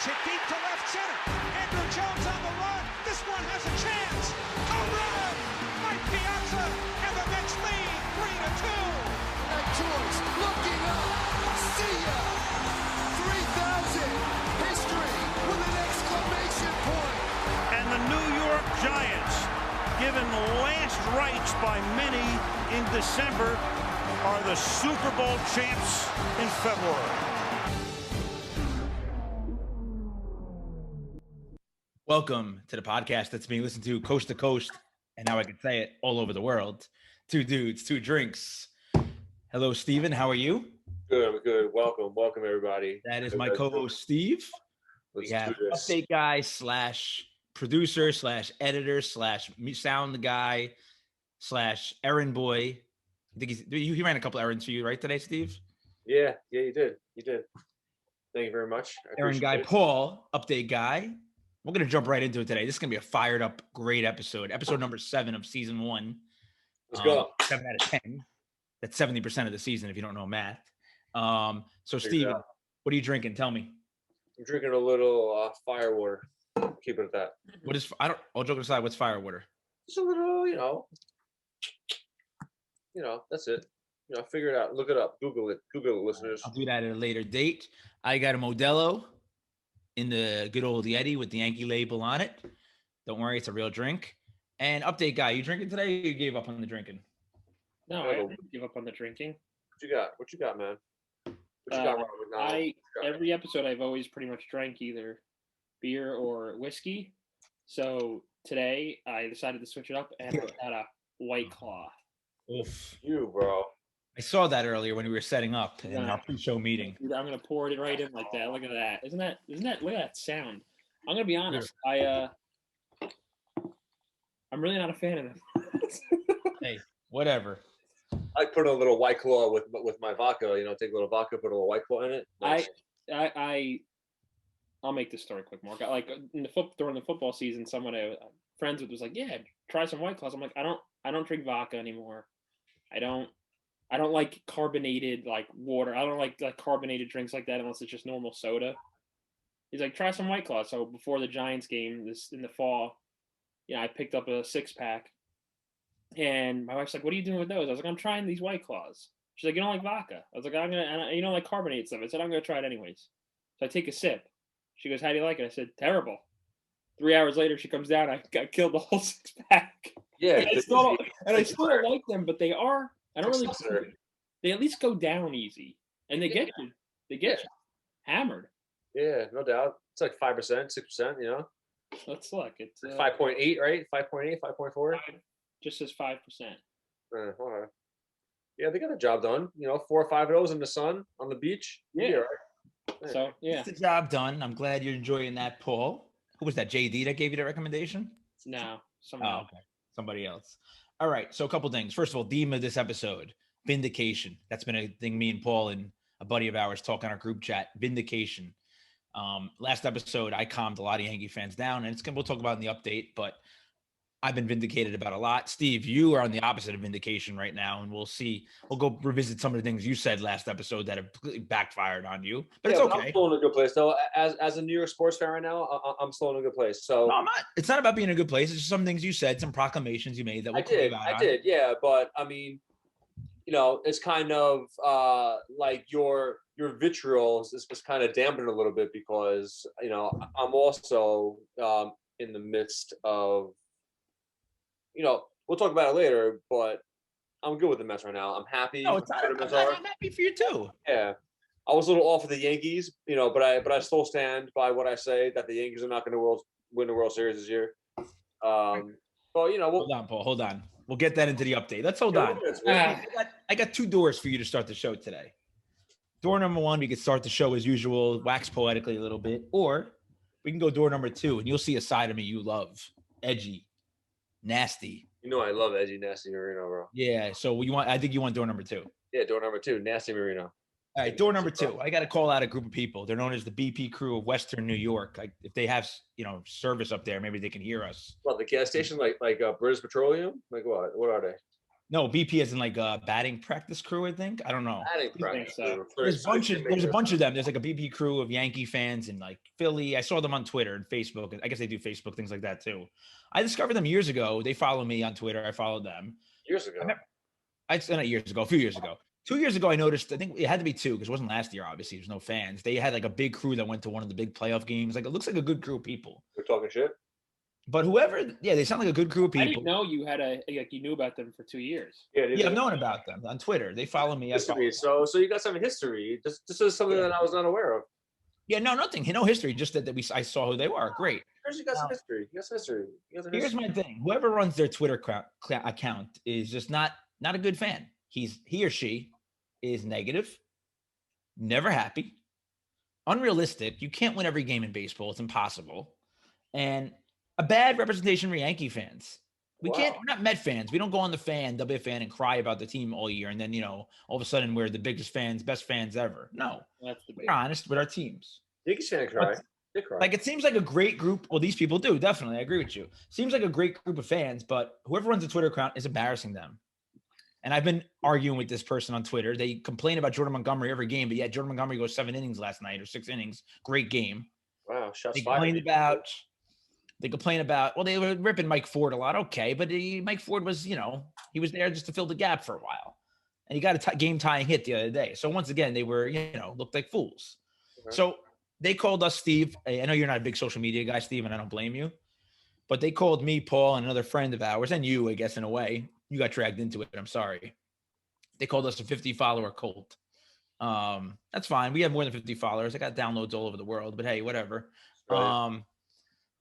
Hits it deep to left center. Andrew Jones on the run. This one has a chance. Home run! Mike Piazza, and the Mets lead 3-2. That choice, looking up, see ya! 3,000, history with an exclamation point. And the New York Giants, given last rites by many in December, are the Super Bowl champs in February. Welcome to the podcast that's being listened to coast to coast, and now I can say it all over the world. Two dudes, two drinks. Hello, Steven. How are you? Good, I'm good. Welcome, everybody. That is my co-host, Steve. We have update guy slash producer slash editor slash sound guy slash errand boy. I think he ran a couple errands for you, right, today, Steve? Yeah, you did. Thank you very much. Errand guy, Paul, update guy. We're going to jump right into it today. This is going to be a fired up, great episode. Episode number 7 of season 1. Let's go. 7 out of 10. That's 70% of the season if you don't know math. So, Steven, what are you drinking? Tell me. I'm drinking a little fire water. Keep it at that. What is, all joking aside, what's fire water? Just a little, that's it. Figure it out. Look it up. Google it, listeners. I'll do that at a later date. I got a Modelo in the good old Yeti with the Yankee label on it. Don't worry, it's a real drink. And update guy, you drinking today or you gave up on the drinking? No, I didn't give up on the drinking. What you got, man? What you got, Robert? Every episode I've always pretty much drank either beer or whiskey. So today I decided to switch it up and I had a White Claw. Oof. You, bro. I saw that earlier when we were setting up in our pre-show meeting. Dude, I'm gonna pour it right in like that. Look at that. Isn't that look at that sound. I'm gonna be honest. I'm really not a fan of this. Hey, whatever. I put a little White Claw with my vodka. Take a little vodka, put a little White Claw in it. Nice. I'll make this story quick, Mark. Like during the football season, someone I was friends with was like, "Yeah, try some White Claws." I'm like, I don't drink vodka anymore. I don't like carbonated like water. I don't like carbonated drinks like that unless it's just normal soda. He's like, try some White Claw. So before the Giants game in the fall, I picked up a 6-pack. And my wife's like, what are you doing with those? I was like, I'm trying these White Claws. She's like, you don't like vodka? I was like, you don't like carbonated stuff. I said, I'm going to try it anyways. So I take a sip. She goes, how do you like it? I said, terrible. 3 hours later, she comes down. I got killed the whole 6-pack. Yeah. And I still don't like them, but they are. I don't really. They at least go down easy, and they get you. They get you hammered. Yeah, no doubt. It's like 5%, 6%. Let's look. It's 5.8, right? 5.8, 5.4. Just says 5%. All right. Yeah, they got the job done. 4 or 5 of those in the sun on the beach. Yeah. Right. So yeah, it's the job done. I'm glad you're enjoying that, Paul. Who was that? JD that gave you that recommendation? No, somebody else. All right, so a couple things. First of all, theme of this episode, vindication. That's been a thing me and Paul and a buddy of ours talk on our group chat, vindication. Last episode, I calmed a lot of Yankee fans down, and we'll talk about in the update, but I've been vindicated about a lot. Steve, you are on the opposite of vindication right now, and we'll see. We'll go revisit some of the things you said last episode that have completely backfired on you, but it's okay. I'm still in a good place, though. As a New York sports fan right now, I'm still in a good place. So no, I'm not. It's not about being in a good place. It's just some things you said, some proclamations you made that we'll I did, yeah. But I mean, it's kind of like your vitriol is kind of dampened a little bit because I'm also in the midst of. We'll talk about it later, but I'm good with the Mets right now. I'm happy. No, I'm happy for you too. Yeah, I was a little off of the Yankees, but I still stand by what I say that the Yankees are not going to win the World Series this year. But hold on, Paul. Hold on. We'll get that into the update. Let's hold on. I got 2 doors for you to start the show today. Door number 1, we can start the show as usual, wax poetically a little bit, or we can go door number 2, and you'll see a side of me you love, edgy. Nasty. I love edgy, nasty Marino, bro. Yeah. So I think you want door number 2. Yeah, door number 2, nasty Marino. All right, door number 2. I got to call out a group of people. They're known as the BP crew of Western New York. If they have, service up there, maybe they can hear us. Well, the gas station, like British Petroleum, like what? What are they? No, BP is in like a batting practice crew, I think. I don't know. I think practice so. crew. There's a bunch of them. There's like a BP crew of Yankee fans in like Philly. I saw them on Twitter and Facebook. I guess they do Facebook things like that too. I discovered them years ago. They follow me on Twitter. I followed them Years ago. not years ago, a few years ago. 2 years ago, I noticed. I think it had to be 2 because it wasn't last year. Obviously, there's no fans. They had like a big crew that went to one of the big playoff games. Like it looks like a good crew of people. We're talking shit. But they sound like a good crew of people. I didn't know you had you knew about them for 2 years. Yeah, I've known about them on Twitter. They follow me. So you got some history. This is something that I was not aware of. Yeah, no, nothing. No history. Just that I saw who they were. Great. You got some history. You got some history. Here's my thing. Whoever runs their Twitter account is just not a good fan. He or she is negative, never happy, unrealistic. You can't win every game in baseball. It's impossible. And a bad representation for Yankee fans. We're not Met fans. We don't go on the fan, W fan, and cry about the team all year. And then, all of a sudden we're the biggest fans, best fans ever. No, we're honest with our teams. Yankees fan cry. They cry. Like, it seems like a great group. Well, these people do. Definitely. I agree with you. Seems like a great group of fans, but whoever runs the Twitter account is embarrassing them. And I've been arguing with this person on Twitter. They complain about Jordan Montgomery every game, but Jordan Montgomery goes 7 innings last night or 6 innings. Great game. Wow. Shots They fired. complain about, well, they were ripping Mike Ford a lot. Okay. But Mike Ford was, he was there just to fill the gap for a while. And he got a game-tying hit the other day. So once again, they were, looked like fools. Okay. So they called us, Steve. I know you're not a big social media guy, Steve, and I don't blame you. But they called me, Paul, and another friend of ours, and you, I guess, in a way. You got dragged into it. I'm sorry. They called us a 50-follower cult. That's fine. We have more than 50 followers. I got downloads all over the world, but hey, whatever. Right.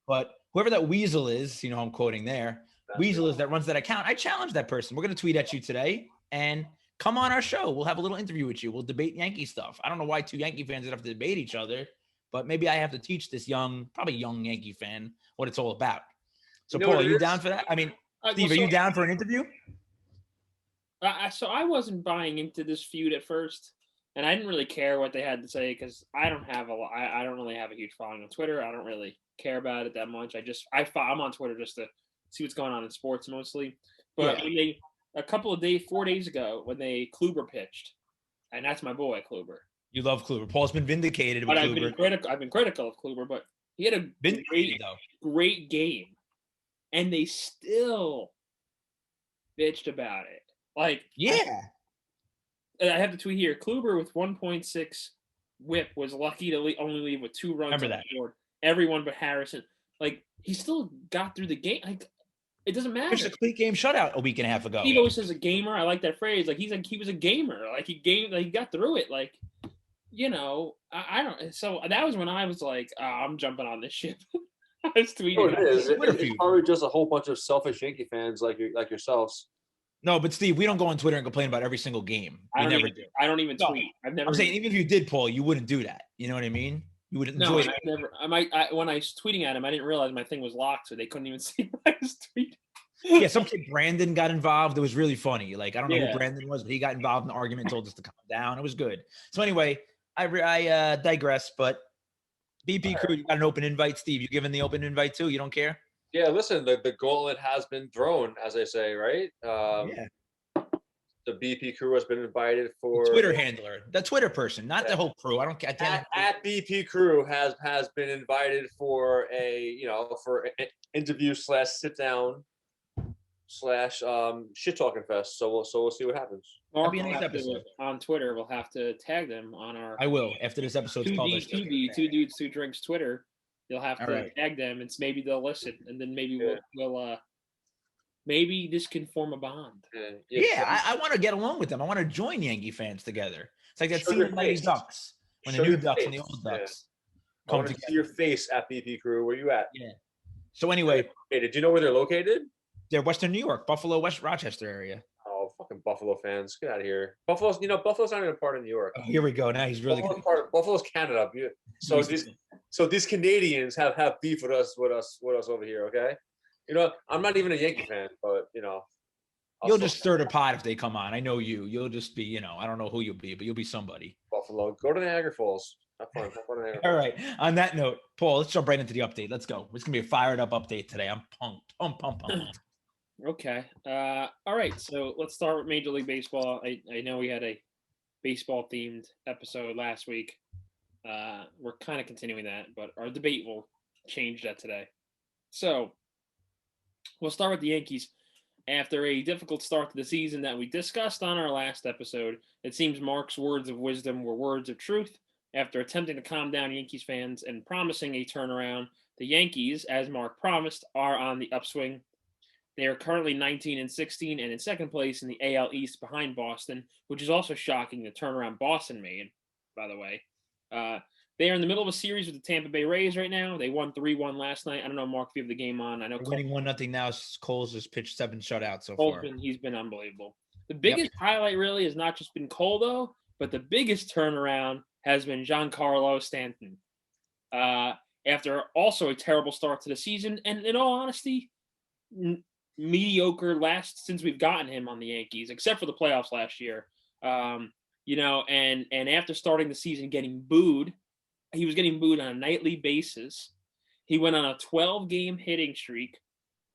But whoever that weasel is, I'm quoting there. Weasel is that runs that account. I challenge that person. We're going to tweet at you today and come on our show. We'll have a little interview with you. We'll debate Yankee stuff. I don't know why 2 Yankee fans would have to debate each other, but maybe I have to teach this probably young Yankee fan what it's all about. So, Paul, are you down for that? I mean, Steve, are you down for an interview? So I wasn't buying into this feud at first, and I didn't really care what they had to say because I don't really have a huge following on Twitter. I don't really care about it that much. I'm on Twitter just to see what's going on in sports mostly. But when a couple of days, 4 days ago, when Kluber pitched, and that's my boy Kluber. You love Kluber. Paul's been vindicated with Kluber. I've been critical of Kluber, but he had a great game, and they still bitched about it. Like, yeah. I have the tweet here. Kluber with 1.6 whip was lucky to only leave with 2 runs on the board. Everyone but Harrison. Like, he still got through the game. Like, it doesn't matter. There's a complete game shutout a week and a half ago. He always says a gamer. I like that phrase. Like, he was a gamer. Like, he got through it. Like, I don't. So that was when I was like, I'm jumping on this ship. I was tweeting. It's probably just a whole bunch of selfish Yankee fans like yourselves. No, but Steve, we don't go on Twitter and complain about every single game. We never do. I don't even tweet. I'm saying even if you did, Paul, you wouldn't do that. You know what I mean? You would enjoy it. When I was tweeting at him, I didn't realize my thing was locked, so they couldn't even see what I was tweeting. Yeah, some kid Brandon got involved. It was really funny. Like, I don't know who Brandon was, but he got involved in the argument, told us to calm down. It was good. So anyway, I digress. But BP crew, you got an open invite, Steve. You giving the open invite too? You don't care? Yeah, listen, the gauntlet has been thrown, as they say, right? The BP crew has been invited for the Twitter handler, the Twitter person, not the whole crew. I don't care. At BP crew has been invited for for an interview / sit down / shit talking fest. So we'll see what happens. Mark on Twitter, we'll have to tag them on our. I will after this episode's called. 2 dudes 2 drinks Twitter. You'll have to tag them, and maybe they'll listen, and then maybe we'll maybe this can form a bond. I want to get along with them. I want to join Yankee fans together. It's like that scene in Mighty Ducks when the new Ducks and the old Ducks come together. See your face at BP crew. Where you at? Yeah. So anyway, did you know where they're located? They're Western New York, Buffalo, West Rochester area. Oh, fucking Buffalo fans, get out of here. Buffalo's not even a part of New York. Oh, here we go. Now he's really good. Buffalo's Canada. So these Canadians have beef with us over here. Okay. I'm not even a Yankee fan, but you'll just stir the pot if they come on. I know you. You'll just be, I don't know who you'll be, but you'll be somebody. Buffalo, go to Niagara Falls. Have fun. All right. On that note, Paul, let's jump right into the update. Let's go. It's gonna be a fired up update today. I'm pumped. Okay. All right. So let's start with Major League Baseball. I know we had a baseball themed episode last week. We're kind of continuing that, but our debate will change that today. So we'll start with the Yankees. After a difficult start to the season that we discussed on our last episode, it seems Mark's words of wisdom were words of truth. After attempting to calm down Yankees fans and promising a turnaround, the Yankees, as Mark promised, are on the upswing. They are currently 19-16 and in second place in the AL East behind Boston, which is also shocking the turnaround Boston made, by the way. They are in the middle of a series with the Tampa Bay Rays right now. They won 3-1 last night. I don't know, Mark, if you have the game on. I know They're winning 1-0 now. Cole's just pitched 7 shutouts so Cole's far. he's been unbelievable. The biggest highlight really has not just been Cole, though, but the biggest turnaround has been Giancarlo Stanton. After also a terrible start to the season, and in all honesty, mediocre since we've gotten him on the Yankees, except for the playoffs last year. And after starting the season getting booed, he was getting booed on a nightly basis. He went on a 12-game hitting streak,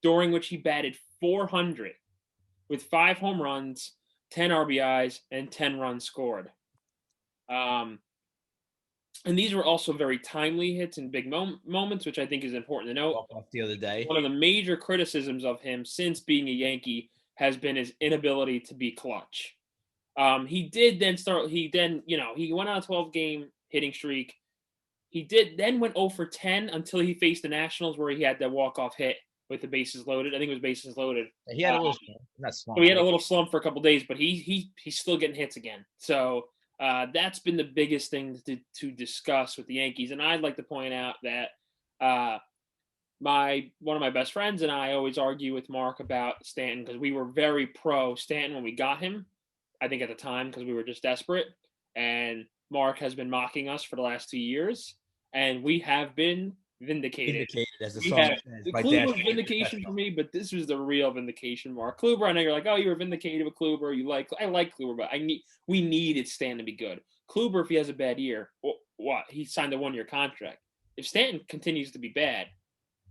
during which he batted .400 with 5 home runs, 10 RBIs, and 10 runs scored. And these were also very timely hits and big moments, which I think is important to note. Off the other day. One of the major criticisms of him since being a Yankee has been his inability to be clutch. He went on a 12-game hitting streak. He then went 0 for 10 until he faced the Nationals, where he had that walk-off hit with the bases loaded. I think it was bases loaded. He had a little slump. So he had a little slump for a couple of days, but he's still getting hits again. So that's been the biggest thing to discuss with the Yankees. And I'd like to point out that one of my best friends and I always argue with Mark about Stanton, because we were very pro Stanton when we got him, I think at the time, because we were just desperate. And Mark has been mocking us for the last 2 years, and we have been vindicated. As the song says. The Kluber was vindication for me, but this was the real vindication, Mark. Kluber, I know you're like, oh, you were vindicated with Kluber. I like Kluber, but we needed Stanton to be good. Kluber, if he has a bad year, what? He signed a 1-year contract. If Stanton continues to be bad,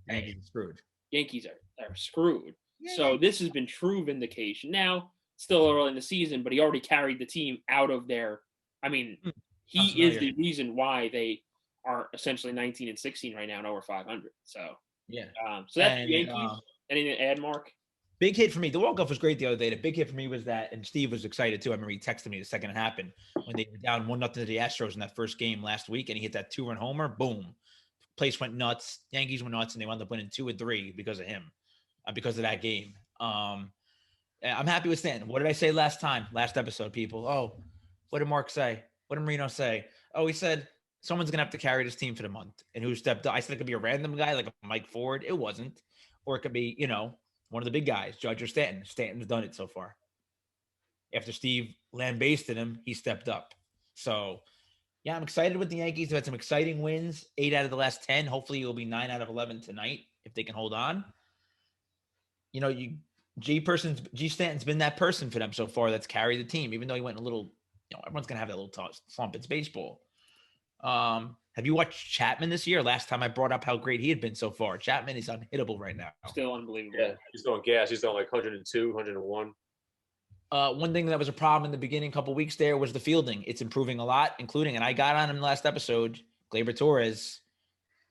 Yankees are screwed. Yankees are screwed. Yeah. So this has been true vindication. Now, still early in the season, but he already carried the team out of their. I mean, he is the reason why they are essentially 19-16 right now and over 500. So yeah. So that's the Yankees. Anything to add, Mark? Big hit for me. The walk-off was great the other day. The big hit for me was that, and Steve was excited too. I remember he texted me the second it happened when they were down 1-0 to the Astros in that first game last week, and he hit that 2-run homer. Boom. Place went nuts. Yankees went nuts, and they wound up winning 2 and 3 because of him, because of that game. I'm happy with Stanton. What did I say last episode, people? Oh, what did Mark say? What did Marino say? Oh, he said someone's going to have to carry this team for the month. And who stepped up? I said it could be a random guy like Mike Ford. It wasn't. Or it could be, one of the big guys, Judge or Stanton. Stanton's done it so far. After Steve lambasted him, he stepped up. So, yeah, I'm excited with the Yankees. They've had some exciting wins, 8 out of the last 10. Hopefully it'll be 9 out of 11 tonight if they can hold on. G Stanton's been that person for them so far that's carried the team, even though he went a little, everyone's going to have that little slump. It's baseball. Have you watched Chapman this year? Last time I brought up how great he had been so far. Chapman is unhittable right now. Still unbelievable. Yeah, he's going gas. He's going like 102, 101. One thing that was a problem in the beginning, couple weeks there, was the fielding. It's improving a lot, including, and I got on him last episode, Gleyber Torres.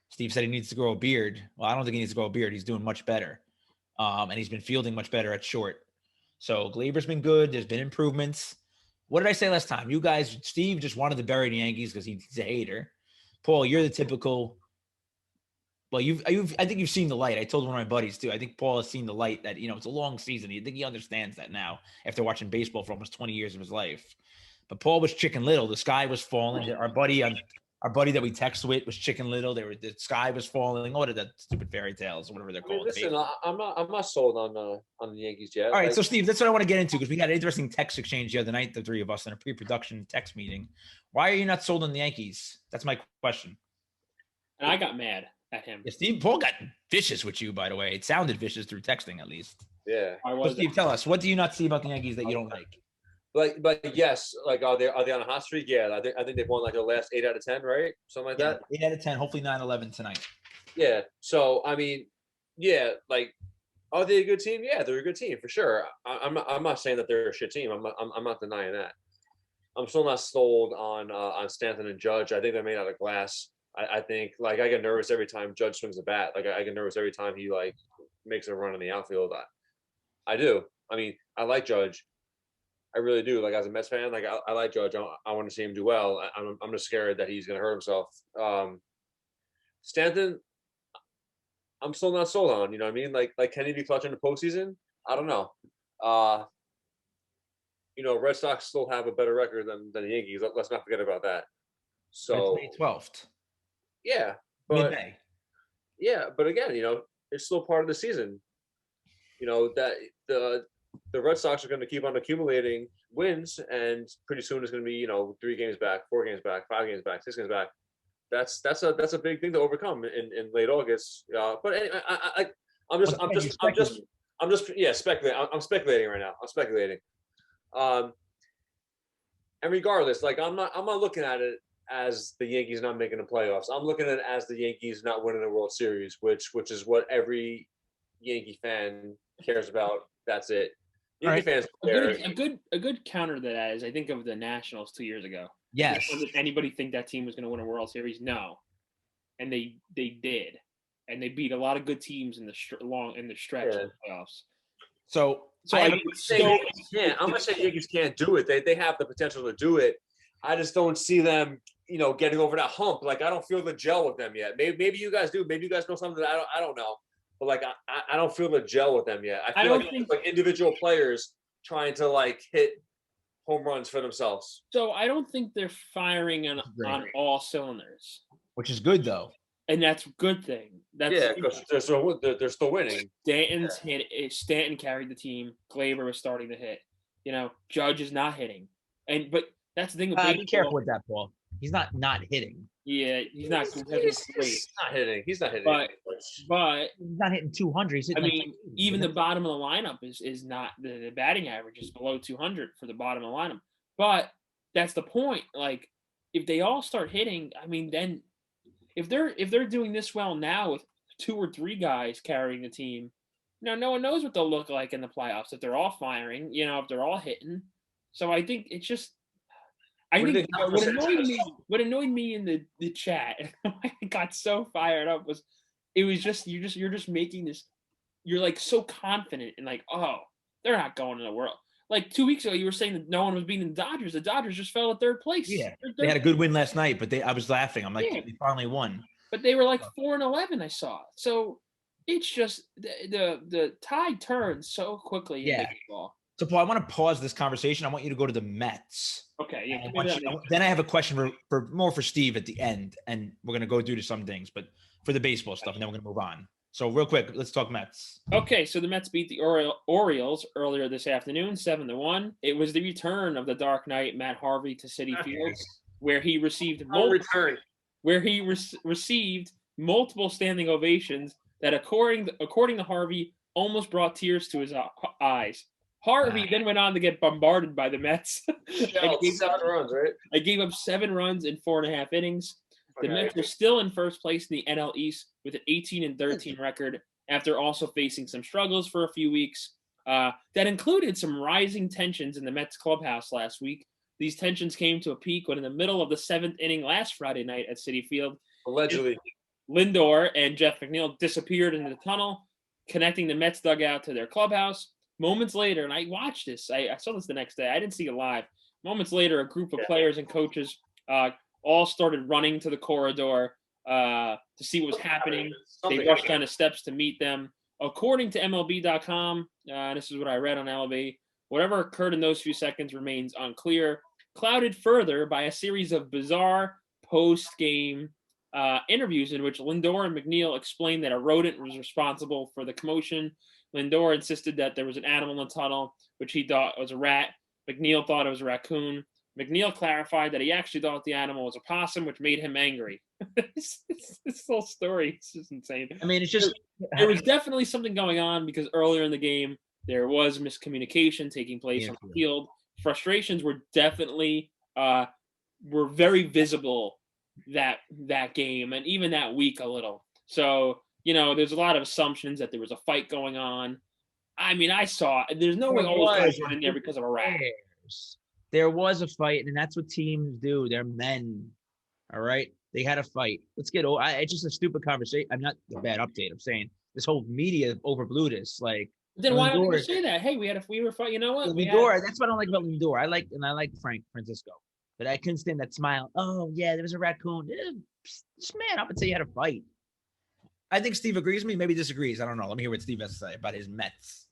Steve said he needs to grow a beard. Well, I don't think he needs to grow a beard. He's doing much better. And he's been fielding much better at short. So Gleyber's been good. There's been improvements. What did I say last time? You guys, Steve just wanted to bury the Yankees because he's a hater. Paul, you're the typical. Well, I think you've seen the light. I told one of my buddies too. I think Paul has seen the light that, it's a long season. I think he understands that now after watching baseball for almost 20 years of his life. But Paul was Chicken Little. The sky was falling. Our buddy that we text with was Chicken Little. The sky was falling. What are the stupid fairy tales, whatever they're called? Listen, I'm not sold on the Yankees yet. All right, so Steve, that's what I want to get into because we had an interesting text exchange the other night, the three of us, in a pre-production text meeting. Why are you not sold on the Yankees? That's my question. And I got mad at him. Yeah, Paul got vicious with you, by the way. It sounded vicious through texting, at least. Yeah. So Steve, tell us, what do you not see about the Yankees that you don't like? But yes, are they on a hot streak? Yeah, I think they've won like the last 8 out of 10, right? Something like that. 8 out of 10, hopefully 9-11 tonight. Yeah. So I mean, yeah, like Are they a good team? Yeah, they're a good team for sure. I'm not saying that they're a shit team. I'm not denying that. I'm still not sold on Stanton and Judge. I think they're made out of glass. I think like I get nervous every time Judge swings a bat. Like I get nervous every time he like makes a run in the outfield. I do. I mean, I like Judge. I really do. Like as a Mets fan, like I like Judge. I want to see him do well. I'm just scared that he's going to hurt himself. Stanton, I'm still not sold on. You know what I mean? Like can he be clutch in the postseason? I don't know. Red Sox still have a better record than the Yankees. Let's not forget about that. So May 12th. Yeah, but Mid-May. yeah, but again, it's still part of the season. That the Red Sox are going to keep on accumulating wins, and pretty soon it's going to be 3 games back, 4 games back, 5 games back, 6 games back. That's a big thing to overcome in late August. But anyway, I'm just speculating. I'm speculating right now. I'm speculating. And regardless, like I'm not looking at it as the Yankees not making the playoffs. I'm looking at it as the Yankees not winning the World Series, which is what every Yankee fan cares about. That's it. Yankee fans care. A good counter to that is I think of the Nationals 2 years ago. Yes. Did anybody think that team was going to win a World Series? No, and they did, and they beat a lot of good teams in the stretch of the playoffs. So I'm not saying Yankees can't do it. They have the potential to do it. I just don't see them, getting over that hump. Like I don't feel the gel with them yet. Maybe you guys do. Maybe you guys know something that I don't know. But like I don't feel the gel with them yet. I feel like individual players trying to like hit home runs for themselves. So I don't think they're firing on all cylinders, which is good though, and that's a good thing. Because they're still winning. Stanton carried the team. Glaber was starting to hit. Judge is not hitting, but that's the thing. Be careful with that, Paul. He's not hitting. Yeah, he's not. He's not hitting. He's not hitting. But he's not hitting 200. He's hitting even the bottom of the lineup is not the batting average is below 200 for the bottom of the lineup. But that's the point. Like if they all start hitting, then if they're doing this well now with 2 or 3 guys carrying the team, no one knows what they'll look like in the playoffs if they're all firing. If they're all hitting. So I think it's just. I think what annoyed me in the chat, I got so fired up you're just making this, you're like so confident and like, oh, they're not going to the World. Like 2 weeks ago, you were saying that no one was beating the Dodgers. The Dodgers just fell at 3rd place. Yeah, they had a good win last night, but I was laughing. I'm like, they finally won. But they were like 4-11. I saw. So it's just the tide turns so quickly. Yeah. In baseball. So, Paul, I want to pause this conversation. I want you to go to the Mets. Okay. Yeah. Then I have a question for Steve at the end, and we're going to go through to some things, but for the baseball stuff, and then we're going to move on. So, real quick, let's talk Mets. Okay, so the Mets beat the Orioles earlier this afternoon, 7-1. It was the return of the Dark Knight, Matt Harvey, to Citi Field, where he received received multiple standing ovations that, according to Harvey, almost brought tears to his eyes. Harvey then went on to get bombarded by the Mets. Gave 7 runs, right? I gave up 7 runs in 4.5 innings. The Mets are still in first place in the NL East with an 18-13 record after also facing some struggles for a few weeks. That included some rising tensions in the Mets clubhouse last week. These tensions came to a peak when in the middle of the 7th inning last Friday night at Citi Field, allegedly, Lindor and Jeff McNeil disappeared into the tunnel, connecting the Mets dugout to their clubhouse. Moments later, and I watched this, I saw this the next day. I didn't see it live. Moments later, a group of players and coaches all started running to the corridor to see what was happening. They rushed down the steps to meet them. According to MLB.com, this is what I read on MLB, whatever occurred in those few seconds remains unclear, clouded further by a series of bizarre post-game interviews in which Lindor and McNeil explained that a rodent was responsible for the commotion. Lindor insisted that there was an animal in the tunnel, which he thought was a rat. McNeil thought it was a raccoon. McNeil clarified that he actually thought the animal was a possum, which made him angry. This whole story is just insane. It's just... There was definitely something going on because earlier in the game, there was miscommunication taking place on the field. Frustrations were definitely were very visible that game and even that week a little. So there's a lot of assumptions that there was a fight going on. I mean, I saw there's no way all those guys went in there because of a rat. There was a fight, and that's what teams do. They're men. All right. They had a fight. Let's get over. It's just a stupid conversation. I'm not a bad update. I'm saying this whole media overblew this. Like, then why don't you say that? Hey, we were fighting. You know what? Lindor. That's what I don't like about Lindor. I like Frank Francisco, but I couldn't stand that smile. Oh yeah, there was a raccoon. Just man up and say you had a fight. I think Steve agrees with me. Maybe disagrees. I don't know. Let me hear what Steve has to say about his Mets.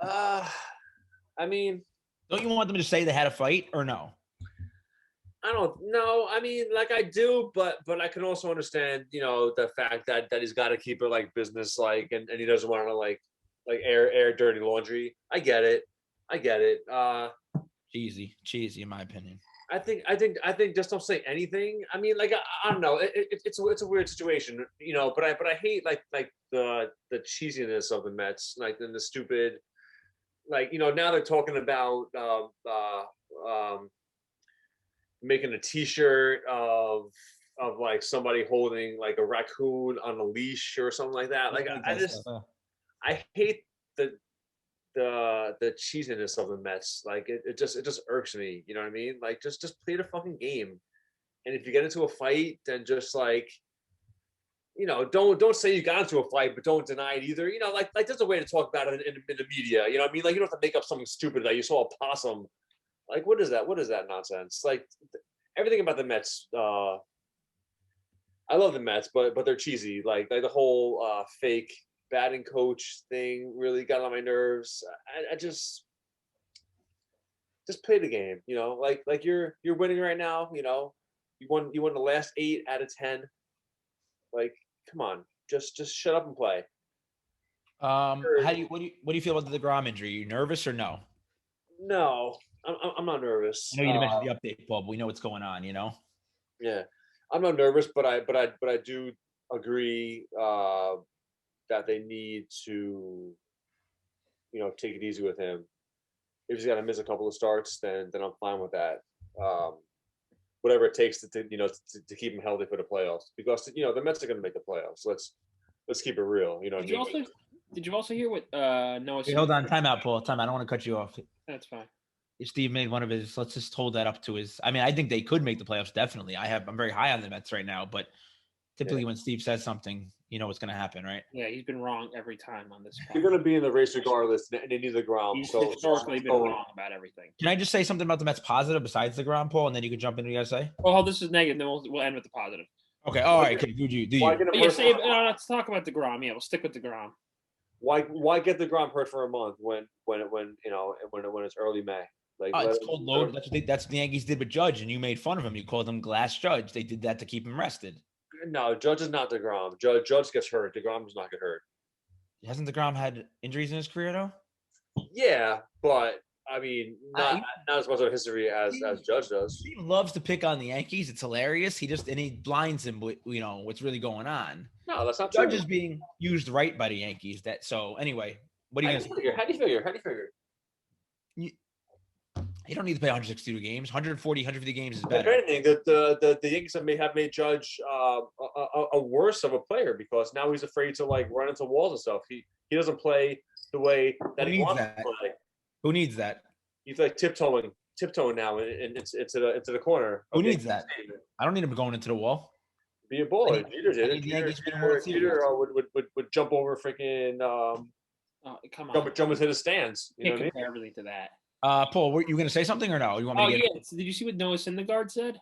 I mean, don't you want them to say they had a fight or no? I don't know. I mean, like I do, but I can also understand, the fact that he's got to keep it like business, like, and he doesn't want to like air dirty laundry. I get it. Cheesy, in my opinion. I think just don't say anything. I mean, like I don't know. It's a weird situation, But I hate like the cheesiness of the Mets, like and the stupid, like now they're talking about making a T-shirt of like somebody holding like a raccoon on a leash or something like that. Like I hate the cheesiness of the Mets. Like it just irks me. You know what I mean? Like just play the fucking game. And if you get into a fight, then just like don't say you got into a fight, but don't deny it either. Like there's a way to talk about it in the media. You know what I mean? Like you don't have to make up something stupid that you saw a possum. Like, what is that? What is that nonsense? Like, everything about the Mets, I love the Mets, but they're cheesy. Like the whole fake batting coach thing really got on my nerves. I just play the game, Like you're winning right now, You won the last 8 out of 10. Like, come on, just shut up and play. What do you feel about the DeGrom injury? Are you nervous or no? No. I'm not nervous. I know you mentioned the update, Paul, but we know what's going on, Yeah, I'm not nervous, but I do agree that they need to, take it easy with him. If he's got to miss a couple of starts, then I'm fine with that. Whatever it takes to keep him healthy for the playoffs, because the Mets are going to make the playoffs. Let's keep it real. Did you also hear what Noah? Hey, hold on, time out, Paul. Time out. I don't want to cut you off. That's fine. Steve made one of his. Let's just hold that up to his. I mean, I think they could make the playoffs. Definitely, I'm very high on the Mets right now. But typically, when Steve says something, you know what's going to happen, right? Yeah, he's been wrong every time on this. You're going to be in the race regardless, and they need the ground. He's historically been wrong about everything. Can I just say something about the Mets positive besides the ground, Paul, and then you can jump into what you guys say? Well, this is negative. Then we'll end with the positive. Okay. All right. Okay. Do you? Let's talk about DeGrom. Yeah, we'll stick with DeGrom. Why get DeGrom hurt for a month when it's early May? Like, it's called load. That's what the Yankees did with Judge, and you made fun of him. You called him Glass Judge. They did that to keep him rested. No, Judge is not DeGrom. Judge gets hurt. DeGrom does not get hurt. Hasn't DeGrom had injuries in his career though? Yeah, but I mean, not as much of a history as Judge does. He loves to pick on the Yankees. It's hilarious. He blinds him with what's really going on. No, that's not Judge true. is being used right by the Yankees. Anyway, what are you going to say? How do you figure? You don't need to play 162 games. 140, 150 games is better. If anything, the Yankees have made Judge a worse of a player because now he's afraid to like run into walls and stuff. He doesn't play the way that he wants to play. Who needs that? He's like tiptoeing now, and it's into the corner. Who needs that? I don't need him going into the wall. Be a boy. Jeter did it. Jeter would jump over freaking come on, jump into the stands. You can't compare everything to that. Paul, were you going to say something or no? You want me to get Did you see what Noah Syndergaard said?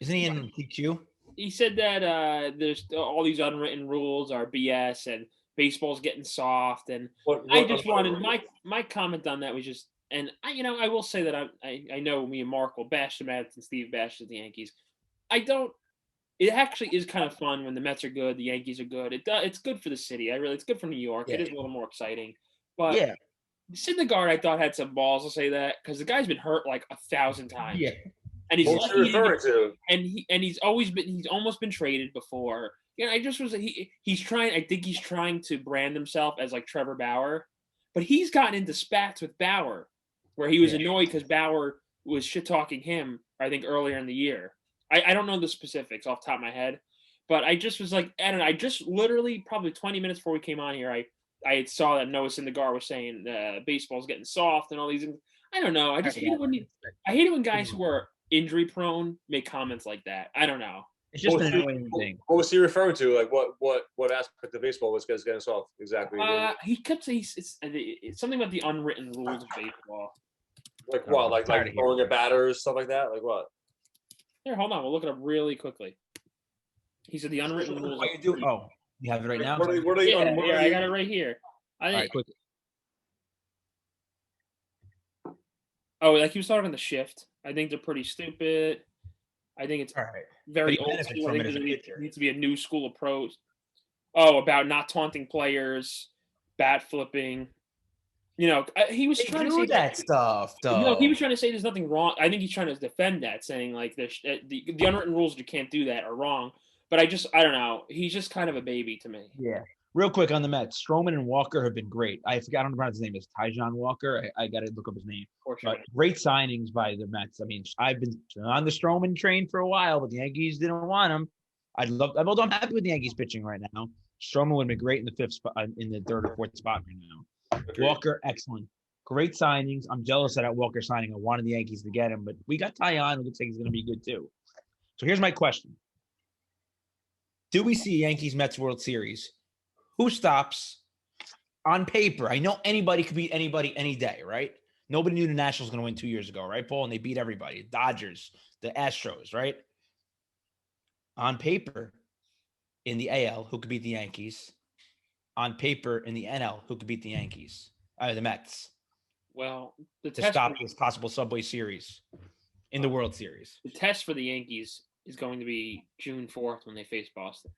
Isn't he in PQ? He said that there's all these unwritten rules are BS and baseball's getting soft. And I just wanted my comment on that was just, and I will say that I know me and Mark will bash the Mets and Steve bashes the Yankees. It actually is kind of fun when the Mets are good, the Yankees are good. It's good for the city. It's good for New York. Yeah. It is a little more exciting. But yeah. Syndergaard, I thought, had some balls to say that because the guy's been hurt like 1,000 times. Yeah, and he's he's almost been traded before. I just was he's trying. I think he's trying to brand himself as like Trevor Bauer, but he's gotten into spats with Bauer where he was annoyed because Bauer was shit talking him. I think earlier in the year. I don't know the specifics off the top of my head, But I just was like, I don't know. I just literally probably 20 minutes before we came on here, I had saw that Noah Syndergaard was saying baseball's getting soft and all these things. I don't know. I just hate it when guys who are injury prone make comments like that. I don't know. It's just an annoying thing. What was he referring to? Like what aspect of baseball was getting soft exactly? He kept saying it's something about the unwritten rules of baseball. Like what? Like throwing at batters, stuff like that. Like what? Here, hold on. We'll look it up really quickly. He said the unwritten rules. What you do? Oh, you have it right now. What are they? Yeah, I got it right here. All right, quickly. Oh, like he was talking the shift. I think they're pretty stupid. I think it's very old school. I think there needs to be a new school approach. Oh, about not taunting players, bat flipping. You know, he was trying to say that stuff. No, he was trying to say there's nothing wrong. I think he's trying to defend that, saying like the unwritten rules you can't do that are wrong. But I don't know. He's just kind of a baby to me. Yeah. Real quick on the Mets, Stroman and Walker have been great. I forgot, I don't remember his name. It's Tyjon Walker. I got to look up his name. But great signings by the Mets. I mean, I've been on the Stroman train for a while, but the Yankees didn't want him. I'm happy with the Yankees pitching right now. Stroman would have been great in the fifth spot, in the third or fourth spot right now. Okay. Walker, excellent. Great signings. I'm jealous of that Walker signing. I wanted the Yankees to get him, but we got Taillon. It looks like he's going to be good too. So here's my question. Do we see a Yankees-Mets World Series? Who stops on paper? I know anybody could beat anybody any day, right? Nobody knew the Nationals going to win 2 years ago, right, Paul? And they beat everybody. The Dodgers, the Astros, right? On paper, in the AL, who could beat the Yankees? On paper, in the NL, who could beat the Yankees? The Mets. Well, to stop this possible Subway Series in the World Series. The test for the Yankees is going to be June 4th when they face Boston.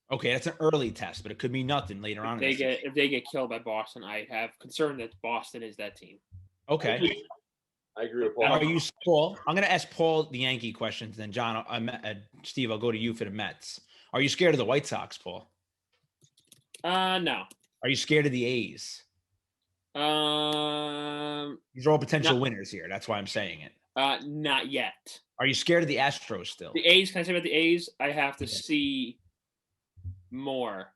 Okay, that's an early test, but it could mean nothing later on. If they get killed by Boston, I have concern that Boston is that team. Okay. I agree with Paul. Are you Paul? I'm going to ask Paul the Yankee questions, then John, Steve, I'll go to you for the Mets. Are you scared of the White Sox, Paul? No. Are you scared of the A's? These are all potential winners here. That's why I'm saying it. Not yet. Are you scared of the Astros still? The A's, can I say about the A's? I have to see more.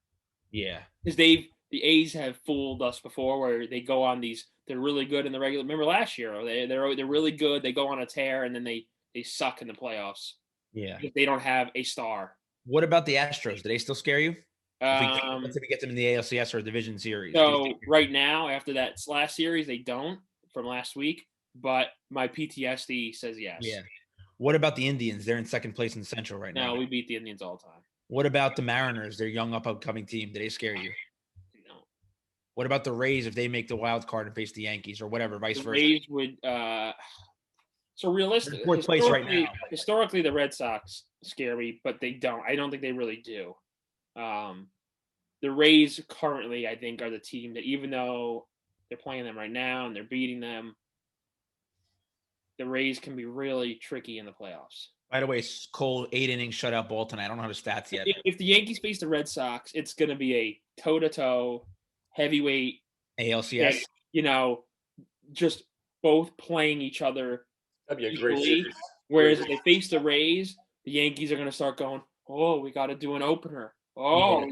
Yeah. Because the A's have fooled us before where they go on these, they're really good in the regular. Remember last year, they're really good. They go on a tear and then they suck in the playoffs. Yeah. If they don't have a star. What about the Astros? Do they still scare you? If we get them in the ALCS or Division Series. So right now, after that last series, they don't from last week. But my PTSD says yes. Yeah. What about the Indians? They're in second place in the Central right now. No, we beat the Indians all the time. What about the Mariners? Their young upcoming team. Do they scare you? No. What about the Rays if they make the wild card and face the Yankees or whatever, vice versa? Rays would. So realistically, fourth place right now. Historically, the Red Sox scare me, but they don't. I don't think they really do. The Rays currently, I think, are the team that even though they're playing them right now and they're beating them, the Rays can be really tricky in the playoffs. By the way, Cole 8 innings shutout ball tonight. I don't know how the stats yet. If the Yankees face the Red Sox, it's going to be a toe-to-toe heavyweight ALCS. Just both playing each other. That'd be a great series. Whereas if they face the Rays, the Yankees are going to start going, "Oh, we got to do an opener. Oh,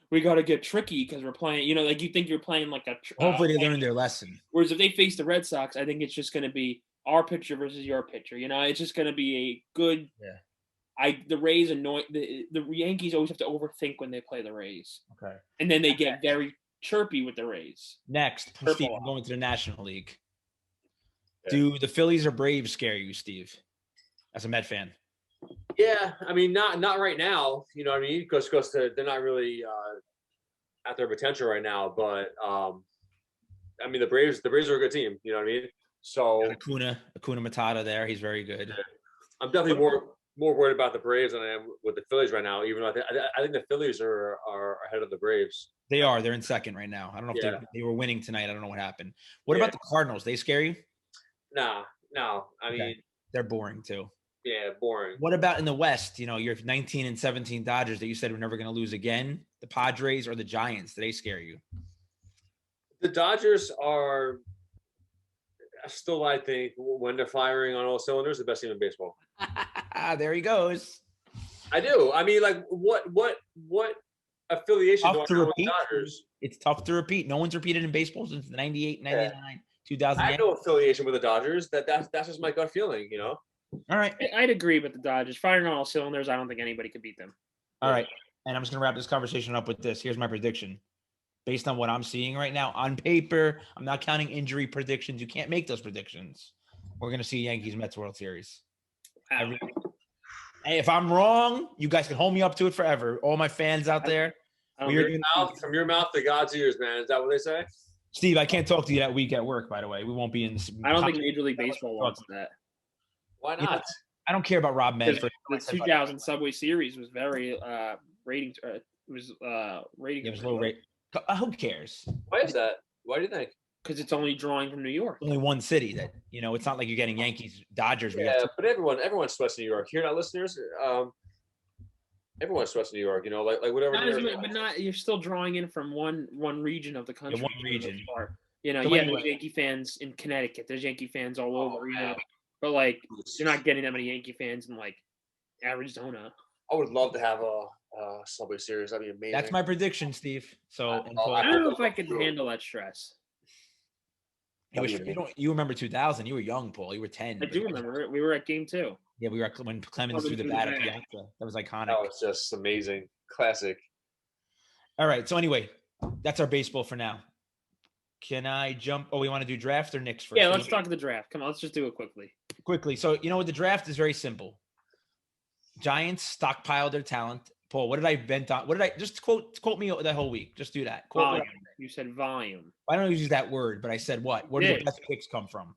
we got to get tricky because we're playing. Like you think you're playing like a." Hopefully, they learn their lesson. Whereas if they face the Red Sox, I think it's just going to be our pitcher versus your pitcher. It's just going to be a good. Yeah. The Rays annoy the Yankees always have to overthink when they play the Rays. Okay. And then they get very chirpy with the Rays. Next, Steve, going to the National League. Yeah. Do the Phillies or Braves scare you, Steve? As a Met fan. Yeah, I mean, not right now. You know what I mean? Because they're not really at their potential right now. But I mean, the Braves are a good team. You know what I mean? So Acuna Matata there, he's very good. I'm definitely more worried about the Braves than I am with the Phillies right now. Even though I think the Phillies are ahead of the Braves. They are. They're in second right now. I don't know if they were winning tonight. I don't know what happened. What about the Cardinals? They scare you? No. I mean, they're boring too. Yeah, boring. What about in the West? Your 19 and 17 Dodgers that you said were never going to lose again. The Padres or the Giants? Do they scare you? The Dodgers are still, I think, when they're firing on all cylinders, the best team in baseball. There he goes. I do. I mean, like, what affiliation do Tough I to have with repeat. Dodgers? It's tough to repeat. No one's repeated in baseball since 98, 99, 2000. I have no affiliation with the Dodgers. That's just my gut feeling, you know. All right. I'd agree with the Dodgers firing on all cylinders. I don't think anybody could beat them. All right. And I'm just going to wrap this conversation up with this. Here's my prediction. Based on what I'm seeing right now on paper, I'm not counting injury predictions. You can't make those predictions. We're going to see Yankees Mets World Series. And if I'm wrong, you guys can hold me up to it forever. All my fans out there. From your mouth to God's ears, man. Is that what they say? Steve, I can't talk to you that week at work, by the way. We won't be in this. I don't think Major League Baseball wants that. Why not? You know, I don't care about Rob Manfred. The 2000 Subway Series was very rating. It was rating. It was low rate. Who cares? Why is that? Why do you think? Because it's only drawing from New York. Only one city that, it's not like you're getting Yankees, Dodgers. Yeah, but everyone sweats New York. Hear that, listeners? Everyone sweats New York. Like whatever. You're still drawing in from one region of the country. Yeah, one region. There's Yankee fans in Connecticut. There's Yankee fans all over. But like, you're not getting that many Yankee fans in like Arizona. I would love to have a Subway Series. That'd be amazing. That's my prediction, Steve. So I don't know if I could handle that stress. You remember 2000? You were young, Paul. You were 10. I do remember it. We were at Game 2. Yeah, we were when Clemens threw the bat at Piazza. That was iconic. That was just amazing. Classic. All right. So anyway, that's our baseball for now. Can I jump? Oh, we want to do draft or Knicks first? Yeah, let's talk the draft. Come on, let's just do it quickly. So the draft is very simple. Giants stockpiled their talent. Paul, what did I vent on? What did I just quote me that whole week? Just do that. Volume. You said volume. I don't use that word, but I said what? Where did the best picks come from?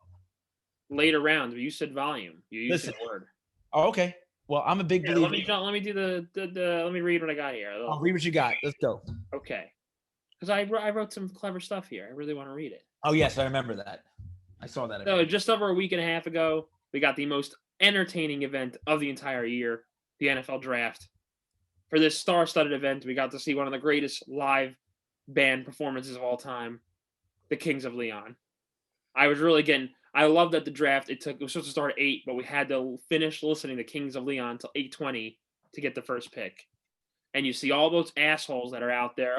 Later rounds, but you said volume. You used the word. Oh, okay. Well, I'm a big believer. Let me do let me read what I got here. I'll read what you got. Let's go. Okay. Because I wrote some clever stuff here. I really want to read it. Oh, yes, I remember that. I saw that. So just over a week and a half ago, we got the most entertaining event of the entire year, the NFL Draft. For this star-studded event, we got to see one of the greatest live band performances of all time, the Kings of Leon. I love that the draft, it was supposed to start at 8, but we had to finish listening to Kings of Leon until 8:20 to get the first pick. And you see all those assholes that are out there,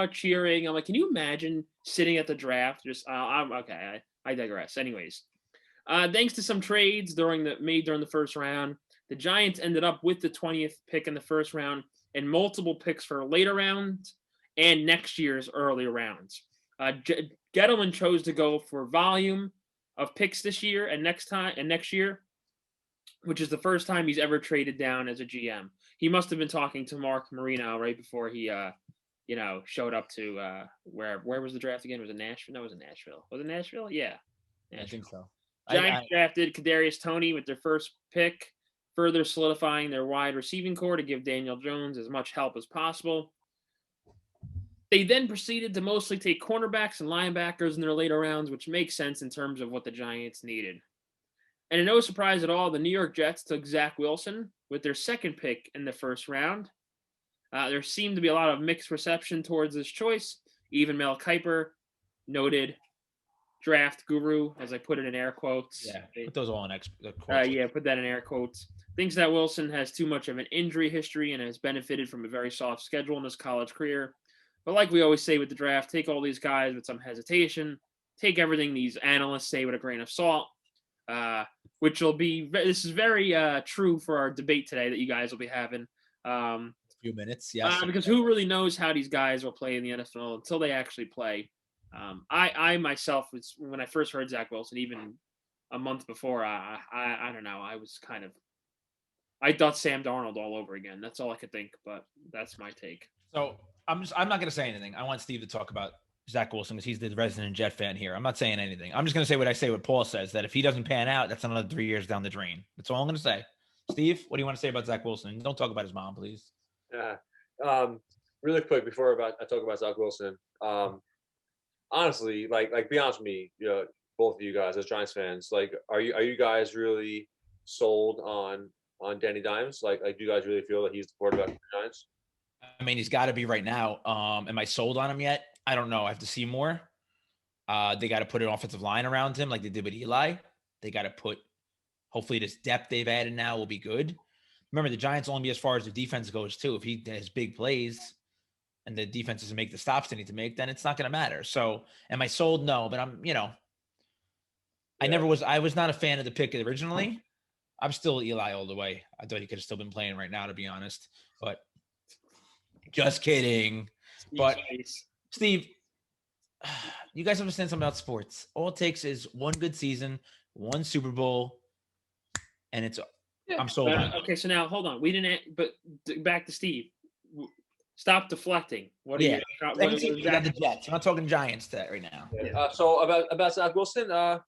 cheering. I'm like, can you imagine sitting at the draft? I'm okay. I digress. Anyways, thanks to some trades made during the first round, the Giants ended up with the 20th pick in the first round and multiple picks for later rounds and next year's earlier rounds. Gettleman chose to go for volume of picks this year and next year, which is the first time he's ever traded down as a GM. He must have been talking to Mark Marino right before he, showed up to where was the draft again? Was it Nashville? No, it was in Nashville. Was it Nashville? Yeah, Nashville. I think so. Giants drafted Kadarius Toney with their first pick, further solidifying their wide receiving core to give Daniel Jones as much help as possible. They then proceeded to mostly take cornerbacks and linebackers in their later rounds, which makes sense in terms of what the Giants needed. And no surprise at all, the New York Jets took Zack Wilson with their second pick in the first round. There seemed to be a lot of mixed reception towards this choice. Even Mel Kiper, noted draft guru, as I put it in air quotes. Yeah, put those all in quotes. Put that in air quotes. Thinks that Wilson has too much of an injury history and has benefited from a very soft schedule in his college career. But like we always say with the draft, take all these guys with some hesitation. Take everything these analysts say with a grain of salt. This is very true for our debate today that you guys will be having. A few minutes, yes. Because who really knows how these guys will play in the NFL until they actually play? I myself was, when I first heard Zack Wilson, even a month before, I don't know, I thought Sam Darnold all over again. That's all I could think, but that's my take. So I'm not going to say anything. I want Steve to talk about Zack Wilson because he's the resident Jet fan here. I'm not saying anything. I'm just going to say what Paul says, that if he doesn't pan out, that's another 3 years down the drain. That's all I'm going to say. Steve, what do you want to say about Zack Wilson? Don't talk about his mom, please. Really quick before I talk about Zack Wilson. Honestly, like be honest with me, both of you guys as Giants fans, like, are you guys really sold on Danny Dimes? Like, do you guys really feel that he's the quarterback of the Giants? I mean, he's got to be right now. Am I sold on him yet? I don't know. I have to see more. They got to put an offensive line around him like they did with Eli. They got to hopefully this depth they've added now will be good. remember the Giants will only be as far as the defense goes too. If he has big plays and the defense doesn't make the stops they need to make, then it's not going to matter. So am I sold? No, but I'm, I was not a fan of the pick originally. I'm still Eli all the way. I thought he could have still been playing right now, to be honest, but just kidding. But Steve, you guys understand something about sports. All it takes is one good season, one Super Bowl, and I'm sold on it. Okay, so now hold on. We didn't. But back to Steve. Stop deflecting. What are you? You got the Jets. I'm not talking Giants right now. Yeah. So about Zack Wilson, I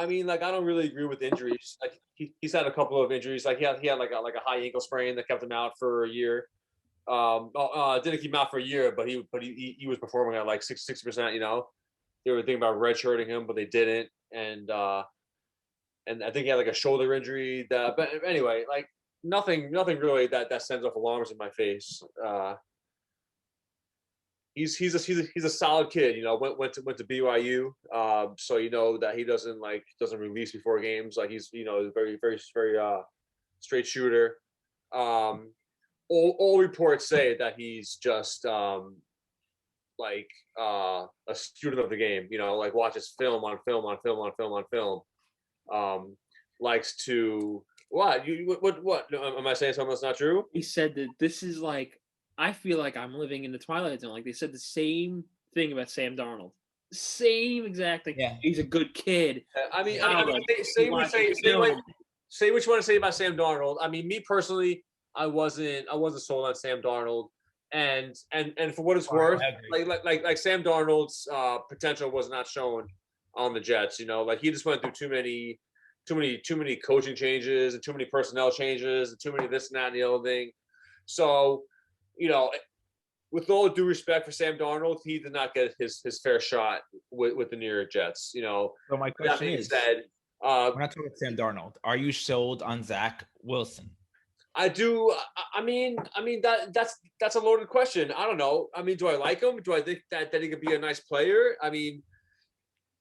mean, like I don't really agree with injuries. Like he's had a couple of injuries. Like he had like a high ankle sprain that kept him out for a year. Didn't keep him out for a year, but he was performing at like 60%. They were thinking about redshirting him, but they didn't. And I think he had like a shoulder injury. But anyway, like nothing really that sends off alarms in my face. He's a solid kid. Went to BYU. So that he doesn't release before games. Like he's very very very straight shooter. All reports say that he's just a student of the game. Like watches film on film on film on film on film. Likes to what? Am I saying something that's not true? He said that this is like, I feel like I'm living in the Twilight Zone. Like they said the same thing about Sam Darnold. Same exact thing. Yeah. He's a good kid. I mean, say what you want to say about Sam Darnold. I mean, me personally, I wasn't sold on Sam Darnold, and for what it's worth, like Sam Darnold's potential was not shown on the Jets. Like he just went through too many coaching changes and too many personnel changes and too many this and that and the other thing. So, with all due respect for Sam Darnold, he did not get his fair shot with the New York Jets. So my question is, we're not talking about Sam Darnold. Are you sold on Zack Wilson? I do. I mean that's a loaded question. I don't know. I mean, do I like him? Do I think that he could be a nice player? I mean,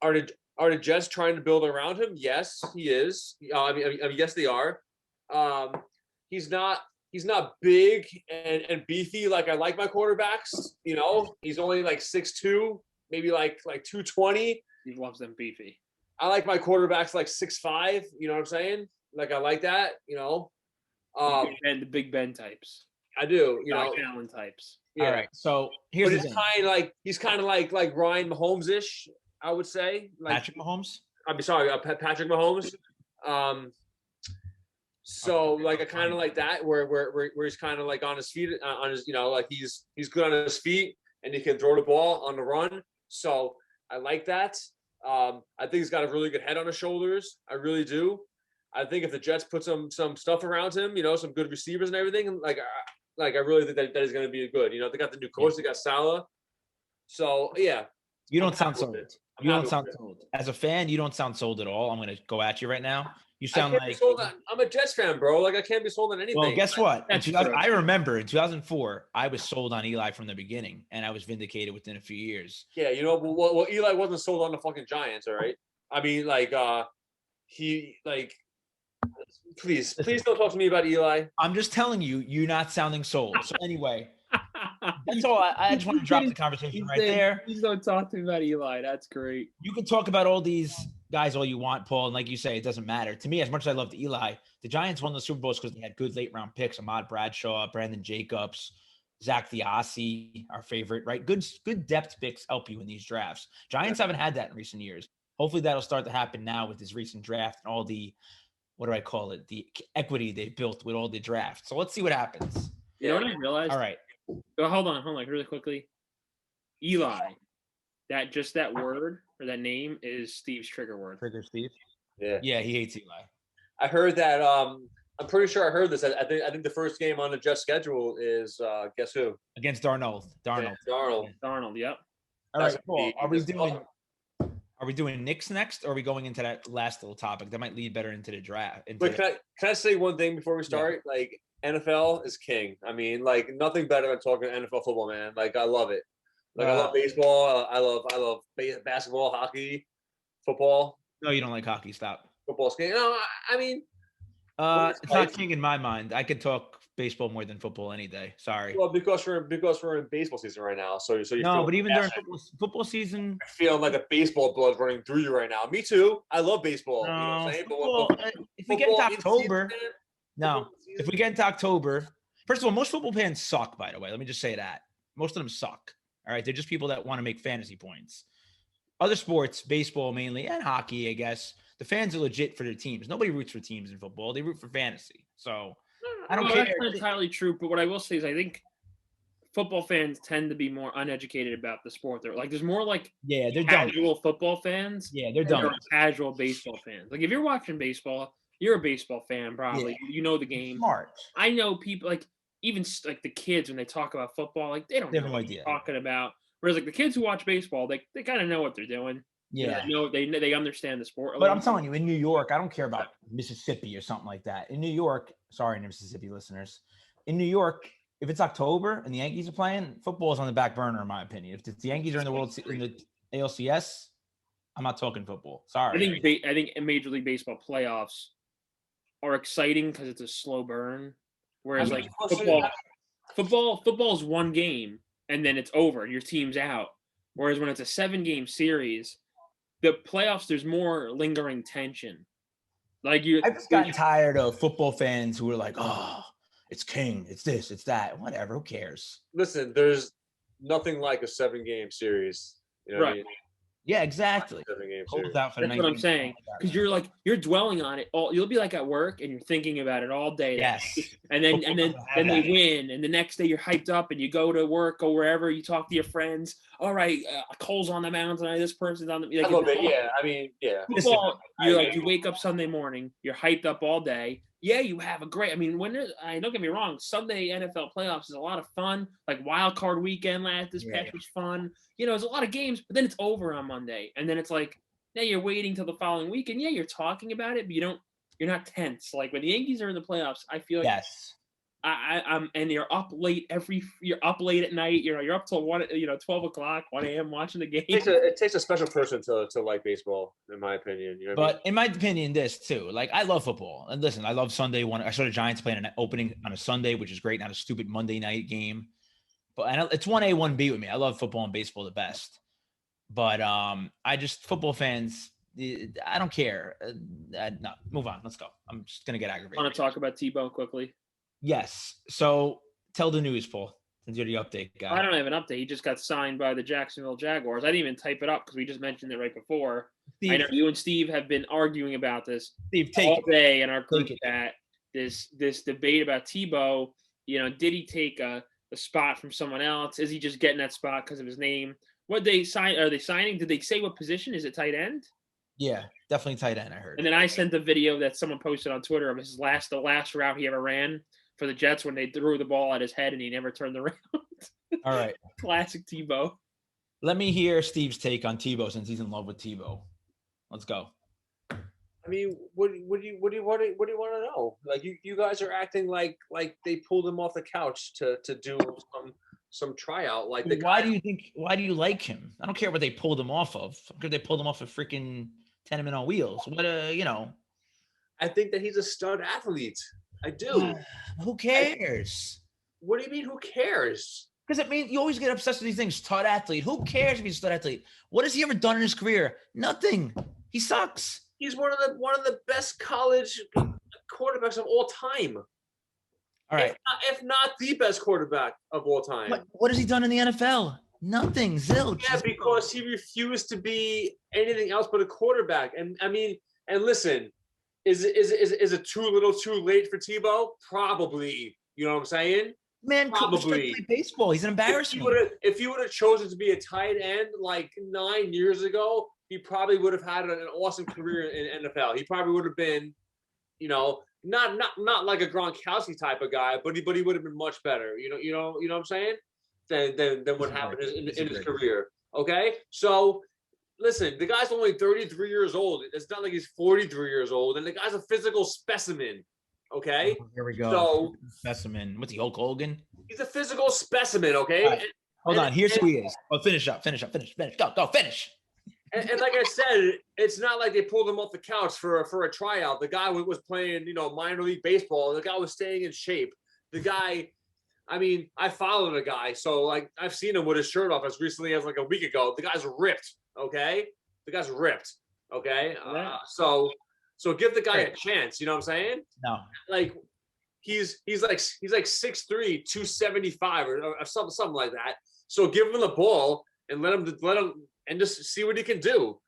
are the Jets trying to build around him? Yes, he is. I mean, yes, they are. He's not big and beefy like I like my quarterbacks. He's only like 6'2", maybe like 220. He loves them beefy. I like my quarterbacks like 6'5". You know what I'm saying? Like I like that. And the Big Ben types. I do. Allen types. Yeah. All right. So here's the thing. He's kind of like Ryan Mahomes-ish, I would say. Like Patrick Mahomes. I'm sorry, Patrick Mahomes. So like I kind of like that where he's kind of like on his feet, on his like he's good on his feet and he can throw the ball on the run. So I like that. I think he's got a really good head on his shoulders. I really do. I think if the Jets put some stuff around him, some good receivers and everything, like I really think that is going to be good. They got the new coach, they got Salah. So yeah. You don't sound sold. You don't sound sold. As a fan, you don't sound sold at all. I'm going to go at you right now. You sound like I'm a Jets fan, bro. Like I can't be sold on anything. Well, guess what? I remember in 2004, I was sold on Eli from the beginning, and I was vindicated within a few years. Yeah, well, Eli wasn't sold on the fucking Giants, all right? I mean, please don't talk to me about Eli. I'm just telling you, you're not sounding sold. So anyway, that's all. I just want to drop the conversation right there. Please don't talk to me about Eli. That's great. You can talk about all these guys all you want, Paul, and like you say, it doesn't matter. To me, as much as I loved Eli, the Giants won the Super Bowls because they had good late-round picks, Ahmad Bradshaw, Brandon Jacobs, Zach Thiasi, our favorite, right? Good depth picks help you in these drafts. Giants haven't had that in recent years. Hopefully that'll start to happen now with this recent draft and all the, what do I call it, the equity they built with all the drafts. So let's see what happens. You know what I realized? All right. Oh, hold on, really quickly. Eli, that word or that name is Steve's trigger word. Trigger Steve? Yeah. Yeah, he hates Eli. I heard that. I'm pretty sure I heard this. I think the first game on the Jets schedule is guess who? Against Darnold. Yeah, Darnold. Yep. All right, Paul. Are we doing Knicks next, or are we going into that last little topic that might lead better into the draft? But can I say one thing before we start? Yeah. Like NFL is king. I mean, like nothing better than talking NFL football, man. Like I love it. Like I love baseball. I love basketball, hockey, football. No, you don't like hockey. Stop. Football's king. No, I mean, It's not king in my mind. I could talk baseball more than football any day. Sorry. Well, because we're in baseball season right now, so you No, feel but even during football season, feeling like the baseball blood running through you right now. Me too. I love baseball. no, You know what I'm saying? football, if we get into October, if we get into October, first of all, most football fans suck. By the way, let me just say that most of them suck. All right, they're just people that want to make fantasy points. Other sports, baseball mainly, and hockey, I guess. The fans are legit for their teams. Nobody roots for teams in football. They root for fantasy. So I don't care. That's not entirely true. But what I will say is I think football fans tend to be more uneducated about the sport. They're like, there's more like they're casual dumb football fans. Yeah, they're dumb. Casual baseball fans. Like if you're watching baseball, you're a baseball fan probably. Yeah. You know the game. Smart. I know people like even like the kids when they talk about football, like they don't know what they're talking about. Whereas like the kids who watch baseball, they kind of know what they're doing. Yeah, they understand the sport. But I'm telling you, in New York, I don't care about Mississippi or something like that. In New York, sorry, Mississippi listeners, in New York, if it's October and the Yankees are playing, football is on the back burner, in my opinion. If the Yankees are in the ALCS, I'm not talking football. Sorry. I think Major League Baseball playoffs are exciting because it's a slow burn, whereas like football is one game and then it's over and your team's out. Whereas when it's a 7-game series, the playoffs, there's more lingering tension. Like I've just gotten tired of football fans who are like, "Oh, it's king, it's this, it's that, whatever. Who cares?" Listen, there's nothing like a 7-game series. You know what I mean? Yeah, exactly. That's what I'm saying. Because you're dwelling on it all. You'll be like at work and you're thinking about it all day. Yes. And then they win, and the next day you're hyped up and you go to work or wherever. You talk to your friends. All right, Cole's on the mound tonight. This person's on the. Like, I love it. Yeah, I mean, yeah. Football, you wake up Sunday morning. You're hyped up all day. Yeah, you have a great. I mean, don't get me wrong. Sunday NFL playoffs is a lot of fun. Like wild card weekend this past was fun. There's a lot of games, but then it's over on Monday, and then it's like, now you're waiting till the following week, and you're talking about it, but you're not tense. Like when the Yankees are in the playoffs, I feel like I'm and you're up late at night. You're up till 12 o'clock, 1 a.m. watching the game. It takes a special person to like baseball, in my opinion. You know what I mean? In my opinion, this too. Like I love football, and listen, I love Sunday. I saw the Giants playing an opening on a Sunday, which is great, not a stupid Monday night game. But it's 1A, 1B with me. I love football and baseball the best. But football fans, I don't care. No, move on. Let's go. I'm just gonna get aggravated. Want to talk about Tebow quickly? Yes. So tell the news, Paul, since you're the update guy. I don't have an update. He just got signed by the Jacksonville Jaguars. I didn't even type it up because we just mentioned it right before. Steve, I know you and Steve have been arguing about this all day in our group chat. This debate about Tebow. Did he take a spot from someone else? Is he just getting that spot because of his name? What they sign? Are they signing? Did they say what position? Is it tight end? Yeah, definitely tight end. I heard. And then I sent the video that someone posted on Twitter of the last route he ever ran for the Jets when they threw the ball at his head and he never turned around. All right. Classic Tebow. Let me hear Steve's take on Tebow since he's in love with Tebow. Let's go. I mean, what do you want to know? Like you guys are acting like they pulled him off the couch to do some tryout. Like why do you like him? I don't care what they pulled him off of. Because they pulled him off of freaking tenement on wheels. What I think that he's a stud athlete. I do. Who cares? What do you mean? Who cares? Because it means you always get obsessed with these things. Stud athlete. Who cares if he's a stud athlete? What has he ever done in his career? Nothing. He sucks. He's one of the best college quarterbacks of all time. All right. If not the best quarterback of all time. What has he done in the NFL? Nothing. Zilch. Yeah, because he refused to be anything else but a quarterback. And I mean, and listen, is it too little too late for Probably. You know what I'm saying? Man, probably play baseball. He's an embarrassment. If he would have chosen to be a tight end like 9 years ago, he probably would have had an awesome career in NFL. He probably would have been, not like a Gronkowski type of guy, but he would have been much better. You know what I'm saying? Than what happened in his career. Okay, so listen, the guy's only 33 years old. It's not like he's 43 years old, and the guy's a physical specimen. Okay, here we go. So specimen. What's he, Hulk Hogan? He's a physical specimen. Okay, right. Hold on. Here's who he is. Oh, finish up. Go, finish. And like I said, it's not like they pulled him off the couch for a tryout. The guy was playing, minor league baseball. The guy was staying in shape. The guy, I mean, I followed the guy, so like I've seen him with his shirt off as recently as like a week ago. The guy's ripped. Okay, the guy's ripped. Okay, so give the guy a chance. You know what I'm saying? No, like he's like 6'3", 275 or something like that. So give him the ball and let him and just see what he can do.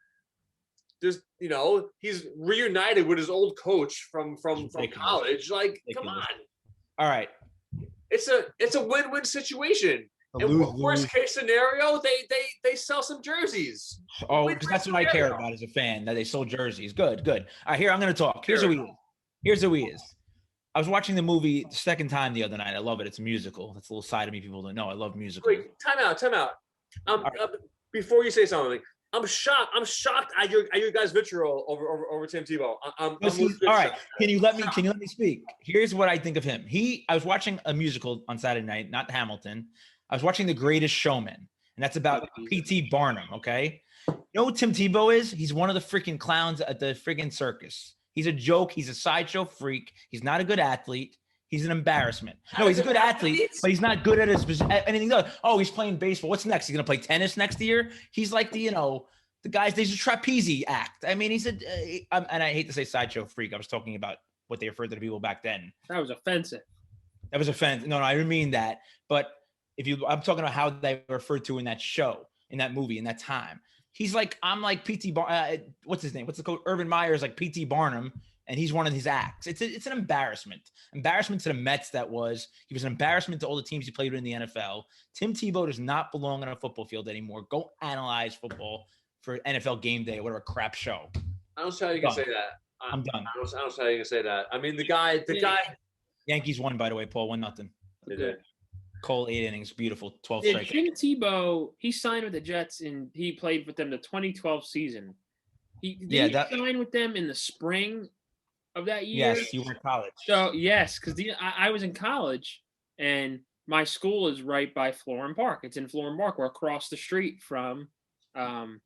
Just he's reunited with his old coach from college. Like, come on. All right. It's a win-win situation. And worst case scenario, they sell some jerseys. Oh, because that's what I care about as a fan, that they sold jerseys. Good. All right, here I'm going to talk. Here's who he is. I was watching the movie the second time the other night. I love it. It's a musical. That's a little side of me people don't know. I love musicals. Wait, time out. Before you say something, I'm shocked at your guys' vitriol over Tim Tebow. All right. Can you let me speak? Here's what I think of him. I was watching a musical on Saturday night, not Hamilton. I was watching The Greatest Showman, and that's about P.T. Barnum. Okay. You know who Tim Tebow is? He's one of the freaking clowns at the freaking circus. He's a joke. He's a sideshow freak. He's not a good athlete. He's an embarrassment. No, he's a good athlete, but he's not good at anything else. Oh, he's playing baseball. What's next? He's going to play tennis next year? He's like the guys, there's a trapeze act. I mean, and I hate to say sideshow freak. I was talking about what they referred to the people back then. That was offensive. No, I didn't mean that. But I'm talking about how they referred to in that show, in that movie, in that time. He's like, I'm like P.T. What's his name? What's the coach? Urban Meyer is like P.T. Barnum, and he's one of his acts. It's an embarrassment. Embarrassment to the Mets. He was an embarrassment to all the teams he played with in the NFL. Tim Tebow does not belong on a football field anymore. Go analyze football for NFL Game Day or whatever crap show. I don't see how you can say that. I'm done. I don't see how you can say that. I mean, the guy. Yankees won, by the way, Paul. 1-0. They did. Cole 8 innings, beautiful 12 strikeouts. Tim Tebow, he signed with the Jets and he played with them the 2012 season. He signed with them in the spring of that year. Yes, you were in college. So yes, because I was in college and my school is right by Florham Park. It's in Florham Park. We're across the street from, their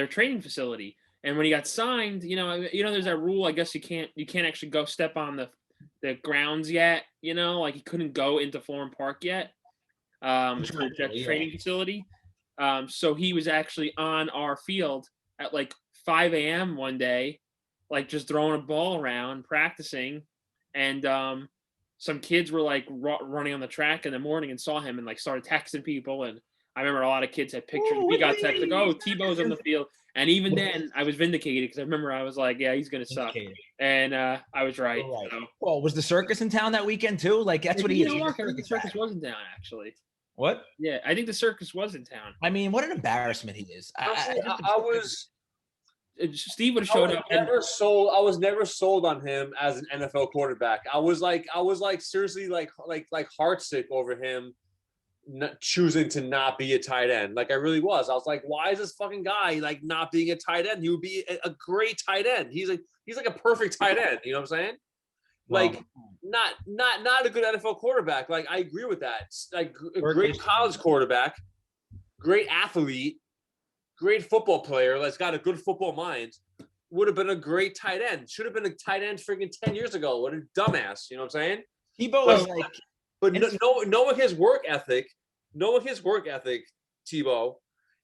training facility. And when he got signed, there's that rule. I guess you can't actually go step on the grounds yet. Like he couldn't go into Florham Park yet. The Jets training facility. So he was actually on our field at like 5 a.m. one day, like just throwing a ball around, practicing, and some kids were like running on the track in the morning and saw him and like started texting people. And I remember a lot of kids had pictures. We got texted like, "Oh, Tebow's on the field." And even then, I was vindicated because I remember I was like, "Yeah, he's gonna suck," and I was right. Right. So. Well, was the circus in town that weekend too? Like that's what he is. I think the circus was in town actually. What? Yeah, I think the circus was in town. I mean, what an embarrassment he is. Steve would have showed up. I was never sold on him as an NFL quarterback. I was like seriously like heartsick over him choosing to not be a tight end. Like I really was. I was like, why is this fucking guy like not being a tight end? He would be a great tight end. He's like a perfect tight end. You know what I'm saying? Like not a good NFL quarterback. Like I agree with that. Like a great college quarterback, great athlete, great football player that's got a good football mind. Would have been a great tight end. Should have been a tight end freaking 10 years ago. What a dumbass. You know what I'm saying? Tebow is like. But knowing his work ethic, Tebow,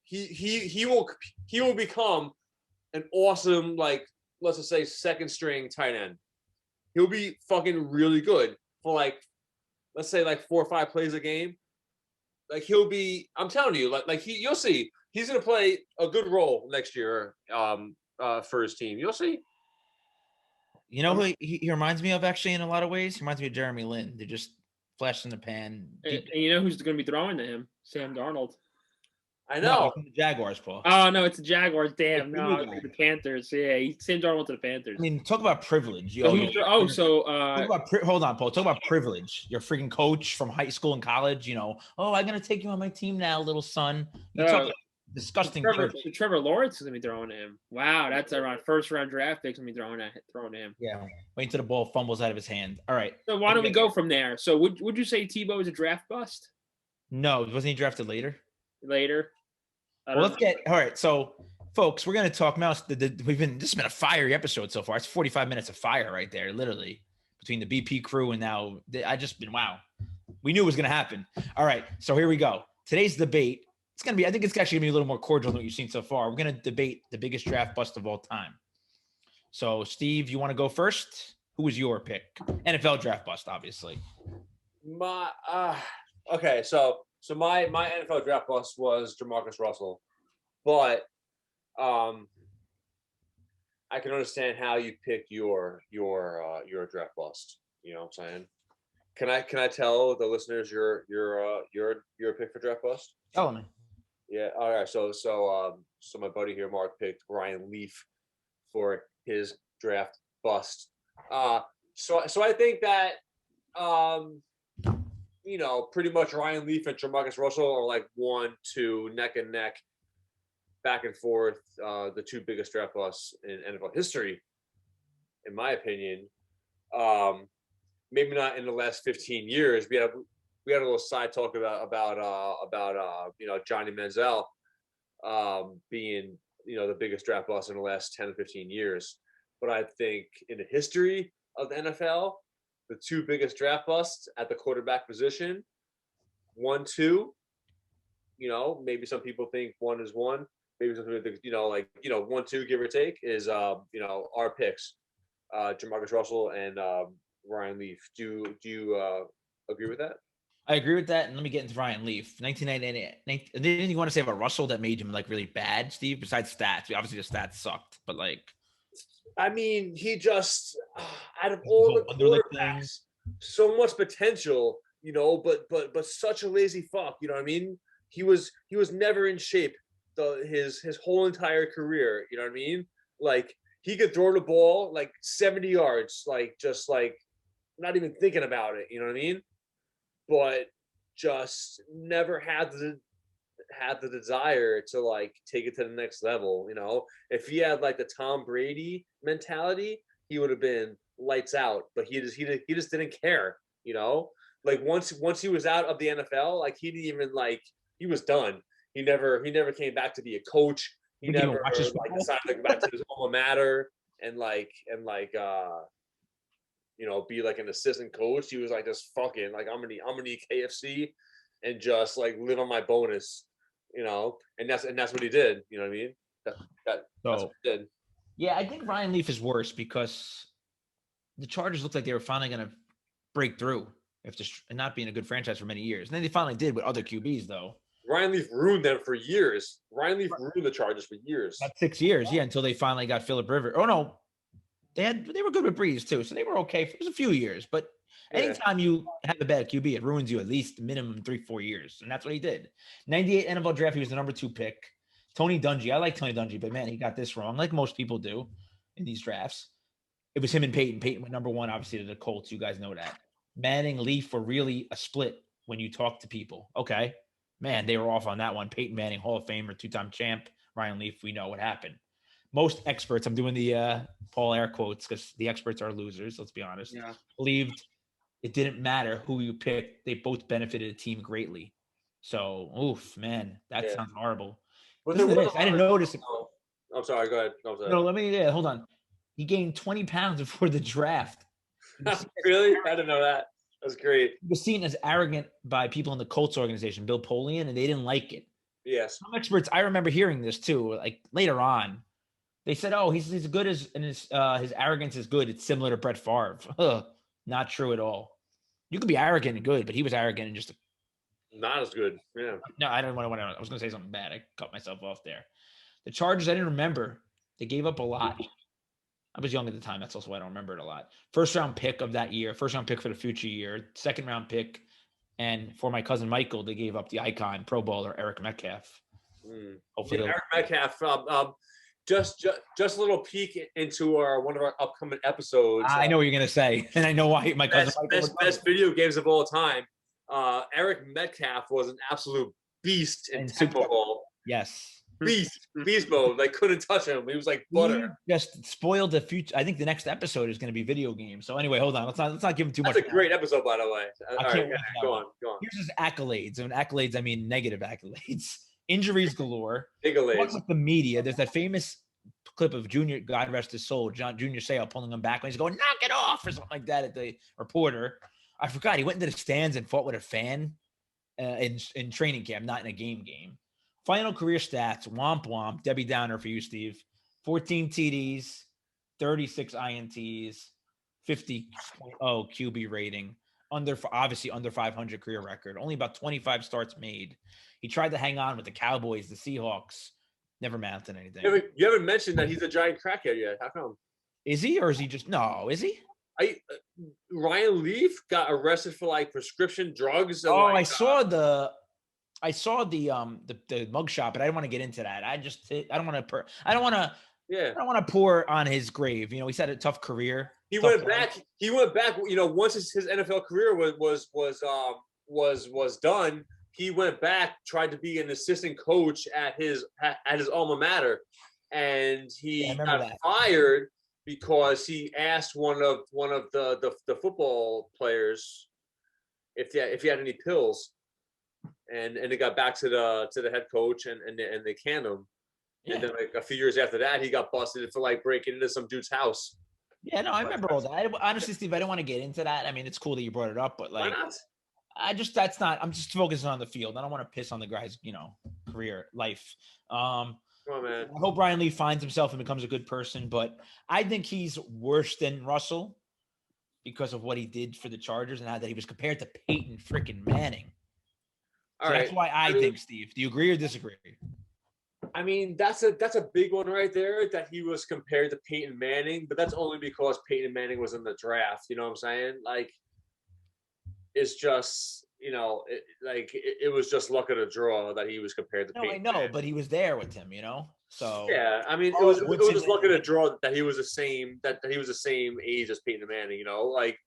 he will become an awesome, like, let's just say second string tight end. He'll be fucking really good for like, let's say like 4 or 5 plays a game. Like he'll be, I'm telling you, you'll see he's gonna play a good role next year for his team. You'll see. You know who he reminds me of actually in a lot of ways? He reminds me of Jeremy Lin. They're just flash in the pan. And you know who's going to be throwing to him? Sam Darnold. I know. No, the Jaguars, Paul. Oh, no, it's the Jaguars. Damn. No, it's the Panthers. Yeah, Sam Darnold to the Panthers. I mean, talk about privilege. Hold on, Paul. Talk about privilege. Your freaking coach from high school and college, I'm going to take you on my team now, little son. You talk about disgusting privilege. Trevor Lawrence is going to be throwing to him. Wow, that's around first-round draft pick's going to be throwing to him. Yeah, wait until the ball fumbles out of his hand. All right. So why don't we go from there? So would you say Tebow is a draft bust? No, wasn't he drafted later? Later. I Well, don't let's all right. So, folks, we're going to talk now. This has been a fiery episode so far. It's 45 minutes of fire right there, literally, between the BP crew and now. Wow. We knew it was going to happen. All right. So here we go. Today's debate. I think it's actually going to be a little more cordial than what you've seen so far. We're going to debate the biggest draft bust of all time. So, Steve, you want to go first? Who was your pick? NFL draft bust, obviously. Okay, so my NFL draft bust was Jamarcus Russell, but I can understand how you picked your draft bust. You know what I'm saying? Can I tell the listeners your pick for draft bust? Tell me. Yeah. All right. So my buddy here, Mark, picked Ryan Leaf for his draft bust. So I think that pretty much Ryan Leaf and Jamarcus Russell are like 1-2 neck and neck, back and forth. The two biggest draft busts in NFL history, in my opinion. Maybe not in the last 15 years. We had a little side talk about Johnny Manziel being the biggest draft bust in the last 10 to 15 years. But I think in the history of the NFL, the two biggest draft busts at the quarterback position, 1-2. Maybe some people think 1 is 1. Maybe some people think 1-2, give or take, is our picks, Jamarcus Russell and Ryan Leaf. Do you agree with that? I agree with that, and let me get into Ryan Leaf. 1998. Anything you want to say about Russell that made him like really bad, Steve? Besides stats, obviously the stats sucked, but like, I mean, he just out of all the quarterbacks, so much potential, but such a lazy fuck. You know what I mean? He was never in shape his whole entire career. You know what I mean? Like he could throw the ball like 70 yards, like just like not even thinking about it. You know what I mean? But just never had the desire to like take it to the next level. If he had like the Tom Brady mentality, he would have been lights out, but he just didn't care. Like once he was out of the NFL, like he didn't even he was done. He never came back to be a coach. He never decided to go back to his alma mater and be like an assistant coach. He was like just fucking like I'm gonna eat KFC and just like live on my bonus, and that's what he did. You know what I mean? That's what he did. Yeah, I think Ryan Leaf is worse because the Chargers looked like they were finally gonna break through after not being a good franchise for many years. And then they finally did with other QBs though. Ryan Leaf ruined them for years. Ryan Leaf ruined the Chargers for years. About 6 years, yeah, until they finally got Phillip Rivers. Oh no. They were good with Breeze too, so they were okay for a few years. But anytime you have a bad QB, it ruins you at least minimum 3-4 years, and that's what he did. 98 NFL draft, he was the number 2 pick. Tony Dungy, I like Tony Dungy, but man, he got this wrong, like most people do in these drafts. It was him and Peyton. Peyton went number 1, obviously, to the Colts. You guys know that. Manning, Leaf were really a split when you talk to people. Okay, man, they were off on that one. Peyton Manning, Hall of Famer, 2-time champ. Ryan Leaf, we know what happened. Most experts, I'm doing the Paul air quotes because the experts are losers, let's be honest, believed it didn't matter who you picked. They both benefited the team greatly. So, oof, man, that sounds horrible. But I didn't notice it. Oh, I'm sorry. Go ahead. No, hold on. He gained 20 pounds before the draft. Really? I didn't know that. That's great. He was seen as arrogant by people in the Colts organization, Bill Polian, and they didn't like it. Yes. Some experts, I remember hearing this too, like later on. They said, "Oh, he's as good as, and his arrogance is good. It's similar to Brett Favre." Not true at all. You could be arrogant and good, but he was arrogant and just not as good. Yeah. No, I don't want to. I was going to say something bad. I cut myself off there. The Chargers, I didn't remember. They gave up a lot. I was young at the time. That's also why I don't remember it a lot. First round pick of that year. First round pick for the future year. Second round pick, and for my cousin Michael, they gave up the icon Pro Bowler Eric Metcalf. Hopefully, Eric Metcalf. Just a little peek into one of our upcoming episodes. I know what you're gonna say, and I know why my cousin best video games of all time. Eric Metcalf was an absolute beast in Super Bowl. Yes, beast mode. They couldn't touch him. He was like butter. He just spoiled the future. I think the next episode is going to be video games. So anyway, hold on. Let's not give him too much. That's a great episode, by the way. All right, go on. Here's his accolades. And accolades, I mean negative accolades. injuries galore. Big Talking with the media, there's that famous clip of Junior, God rest his soul, Junior Seau pulling him back when he's going, knock it off, or something like that at the reporter. I forgot. He went into the stands and fought with a fan in training camp, not in a game. Final career stats, womp womp, Debbie Downer for you, Steve. 14 TDs, 36 INTs, 50.0 QB rating, obviously under 500 career record, only about 25 starts made. He tried to hang on with the Cowboys, the Seahawks, never mounted anything. You haven't mentioned that he's a giant crackhead yet. How come? Is he, or is he just, no, is he? Ryan Leaf got arrested for like prescription drugs. And, I saw the mugshot, but I don't want to get into that. I don't want to pour on his grave. You know, he's had a tough career. He went back. You know, once his NFL career was done, he went back, tried to be an assistant coach at his alma mater, and he got fired because he asked one of the football players if he had any pills, and it got back to the head coach, and they canned him. Yeah. And then like a few years after that, he got busted for like breaking into some dude's house. Yeah, no, I remember all that. Honestly, Steve, I don't want to get into that. I mean, it's cool that you brought it up, but like, I'm just focusing on the field. I don't want to piss on the guy's, career, life. Come on, man. I hope Ryan Leaf finds himself and becomes a good person, but I think he's worse than Russell because of what he did for the Chargers and how that he was compared to Peyton freaking Manning. So that's why I think, Steve. Do you agree or disagree? I mean, that's a big one right there, that he was compared to Peyton Manning, but that's only because Peyton Manning was in the draft. You know what I'm saying? Like, it's just, it was just luck of the draw that he was compared to Peyton Manning. But he was there with him, So yeah, I mean, it was just luck of the draw that he was the same age as Peyton Manning. Like,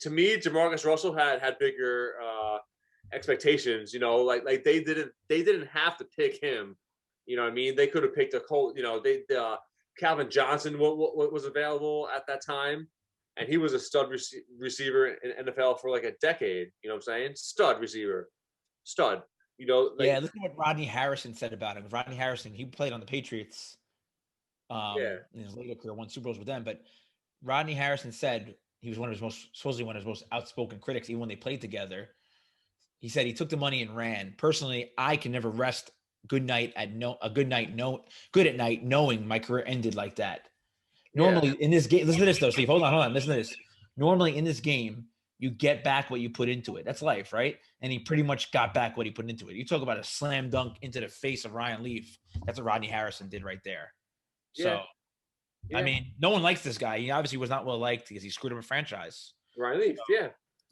to me, Jamarcus Russell had bigger expectations. Like they didn't have to pick him. You know what I mean? They could have picked a Colt. Calvin Johnson was available at that time, and he was a stud receiver in NFL for like a decade. You know what I'm saying? Stud receiver, stud. Listen to what Rodney Harrison said about him. Rodney Harrison, he played on the Patriots. In his later career, won Super Bowls with them. But Rodney Harrison said he was supposedly one of his most outspoken critics, even when they played together. He said he took the money and ran. Personally, I can never rest good at night knowing my career ended like that. Normally in this game, listen to this though, Steve. Hold on. Listen to this. Normally in this game, you get back what you put into it. That's life, right? And he pretty much got back what he put into it. You talk about a slam dunk into the face of Ryan Leaf. That's what Rodney Harrison did right there. So, I mean, no one likes this guy. He obviously was not well liked because he screwed up a franchise. Ryan Leaf,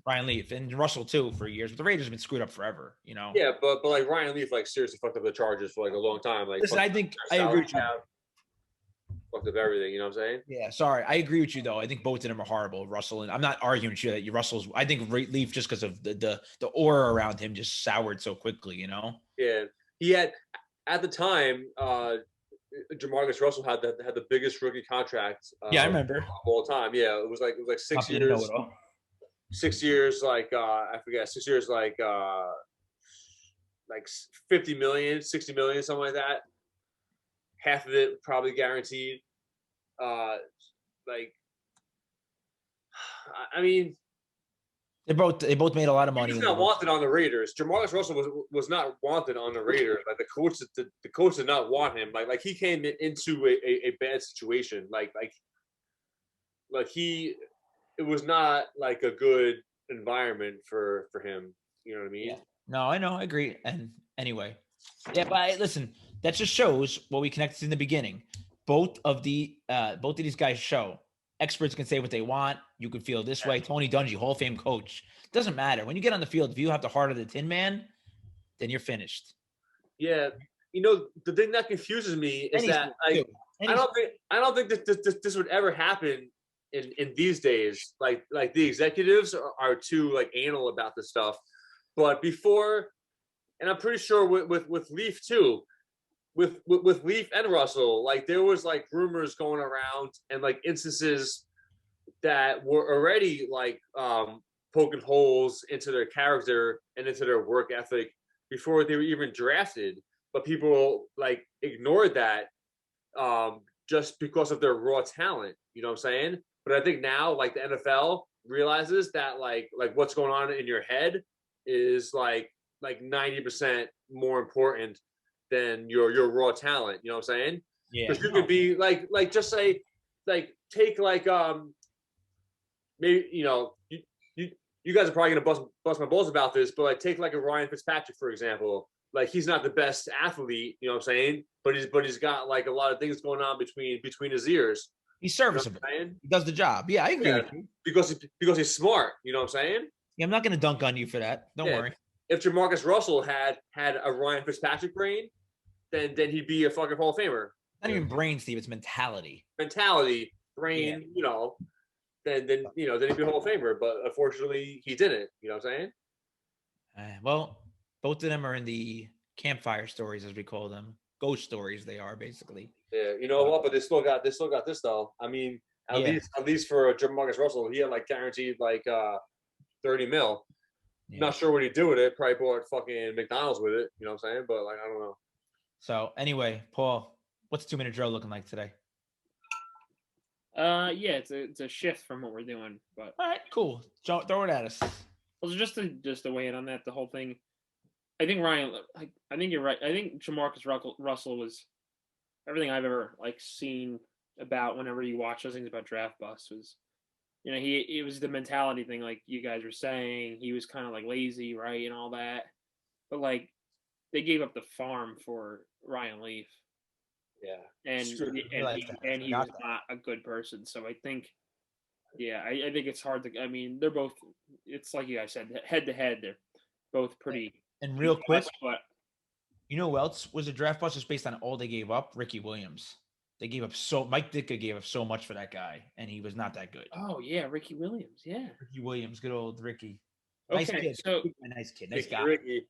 Ryan Leaf and Russell too for years, but the Raiders have been screwed up forever, Yeah, but like Ryan Leaf, like seriously fucked up the Chargers for like a long time. Like, listen, I think I agree with you. Fucked up everything, you know what I'm saying? Yeah, sorry, I agree with you though. I think both of them are horrible, Russell, and I'm not arguing with you that Russell's. I think Leaf just because of the aura around him just soured so quickly, Yeah, he had at the time. Jamarcus Russell had the biggest rookie contract. I remember of all time. Yeah, it was like 6 years. 6 years, like I forget, 6 years, like 50 million, 60 million, something like that. Half of it probably guaranteed. I mean, they both made a lot of money. He's not wanted on the Raiders. Jamarcus Russell was not wanted on the Raiders. Like the coach did not want him. Like he came into a bad situation. It was not like a good environment for him. You know what I mean? Yeah. No, I know. I agree. And anyway, but listen, that just shows what we connected in the beginning. Both of these guys show experts can say what they want. You can feel this way. Tony Dungy, Hall of Fame coach. Doesn't matter. When you get on the field, if you have the heart of the Tin Man, then you're finished. Yeah. The thing that confuses me is that I don't think that this would ever happen in these days. Like the executives are too like anal about this stuff. But before, and I'm pretty sure with Leaf too, with Leaf and Russell, like there was like rumors going around and like instances that were already like poking holes into their character and into their work ethic before they were even drafted. but people like ignored that just because of their raw talent. You know what I'm saying? But I think now, like the NFL realizes that like what's going on in your head is like 90% more important than your raw talent. You know what I'm saying? Yeah. Because you could be like just say like take like maybe you guys are probably gonna bust my balls about this, but like take like a Ryan Fitzpatrick for example. Like he's not the best athlete, you know what I'm saying? But he's got like a lot of things going on between his ears. He's serviceable. You know what I'm saying? He does the job. Yeah, I agree with you. Because he's smart, you know what I'm saying? Yeah, I'm not going to dunk on you for that. Don't worry. If Jamarcus Russell had a Ryan Fitzpatrick brain, then he'd be a fucking Hall of Famer. Not even brain, Steve. It's mentality. Brain, then he'd be a Hall of Famer. But unfortunately, he didn't. You know what I'm saying? Well, both of them are in the campfire stories, as we call them. Ghost stories, they are basically. Yeah, you know what? But they still got this though. I mean, at least for Jamarcus Russell, he had like guaranteed like 30 mil. Yeah. Not sure what he'd do with it. Probably bought fucking McDonald's with it. You know what I'm saying? But like, I don't know. So anyway, Paul, what's 2 Minute Drill looking like today? Yeah, it's a shift from what we're doing. But all right, cool. Throw it at us. Well, just to weigh in on that, the whole thing. I think Ryan. I think you're right. I think Jamarcus Russell was everything I've ever like seen about whenever you watch those things about draft busts was, it was the mentality thing, like you guys were saying. He was kind of like lazy, right, and all that. But like, they gave up the farm for Ryan Leaf. Yeah, and he was not a good person. So I think, I think it's hard to. I mean, they're both. It's like you guys said, head to head, they're both pretty. And real quick, but you know who else was a draft bust just based on all they gave up? Ricky Williams. They gave up Mike Ditka gave up so much for that guy, and he was not that good. Oh yeah, Ricky Williams. Yeah, Ricky Williams, good old Ricky. Nice kid. So nice kid, nice guy. Ricky.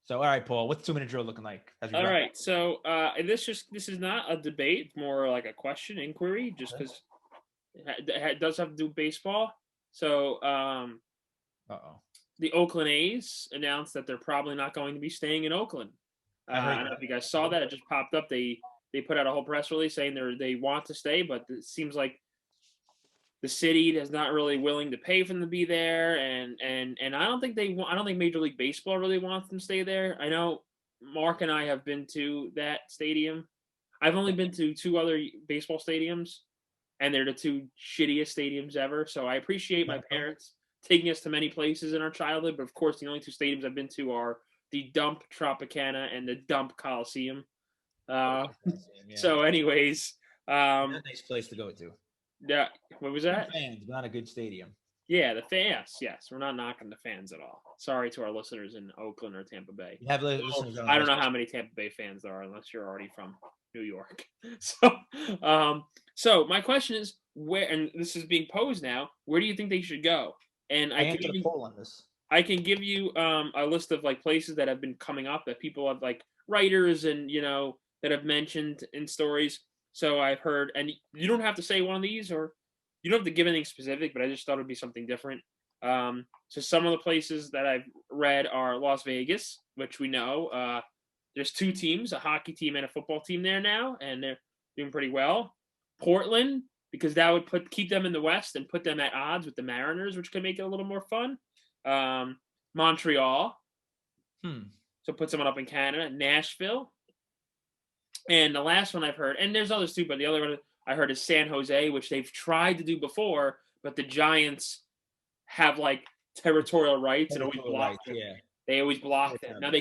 So all right, Paul, what's 2 Minute Drill looking like? All right, so this is not a debate, it's more like a question, inquiry, just because it does have to do with baseball. So the Oakland A's announced that they're probably not going to be staying in Oakland. I don't know if you guys saw that. It just popped up. They put out a whole press release saying they want to stay, but it seems like the city is not really willing to pay for them to be there, and I don't think I don't think Major League Baseball really wants them to stay there. I know Mark and I have been to that stadium. I've only been to 2 other baseball stadiums, and they're the 2 shittiest stadiums ever. So I appreciate my parents taking us to many places in our childhood, but of course the only 2 stadiums I've been to are the Dump Tropicana and the Dump Coliseum. So anyways, nice place to go to. Yeah, what was that? Fans, not a good stadium. Yeah, the fans. Yes, we're not knocking the fans at all. Sorry to our listeners in Oakland or Tampa Bay. You have listeners I don't know how many Tampa Bay fans there are, unless you're already from New York. So my question is, where? And this is being posed now. Where do you think they should go? And I can poll on this. I can give you a list of like places that have been coming up that people have like writers and that have mentioned in stories. So I've heard, and you don't have to say one of these, or you don't have to give anything specific, but I just thought it'd be something different. So some of the places that I've read are Las Vegas, which we know there's 2 teams, a hockey team and a football team there now, and they're doing pretty well. Portland, because that would keep them in the West and put them at odds with the Mariners, which could make it a little more fun. Montreal, so put someone up in Canada. Nashville. And the last one I've heard, and there's others too, but the other one I heard is San Jose, which they've tried to do before, but the Giants have like territorial rights and always block them. Yeah. They always block them. Now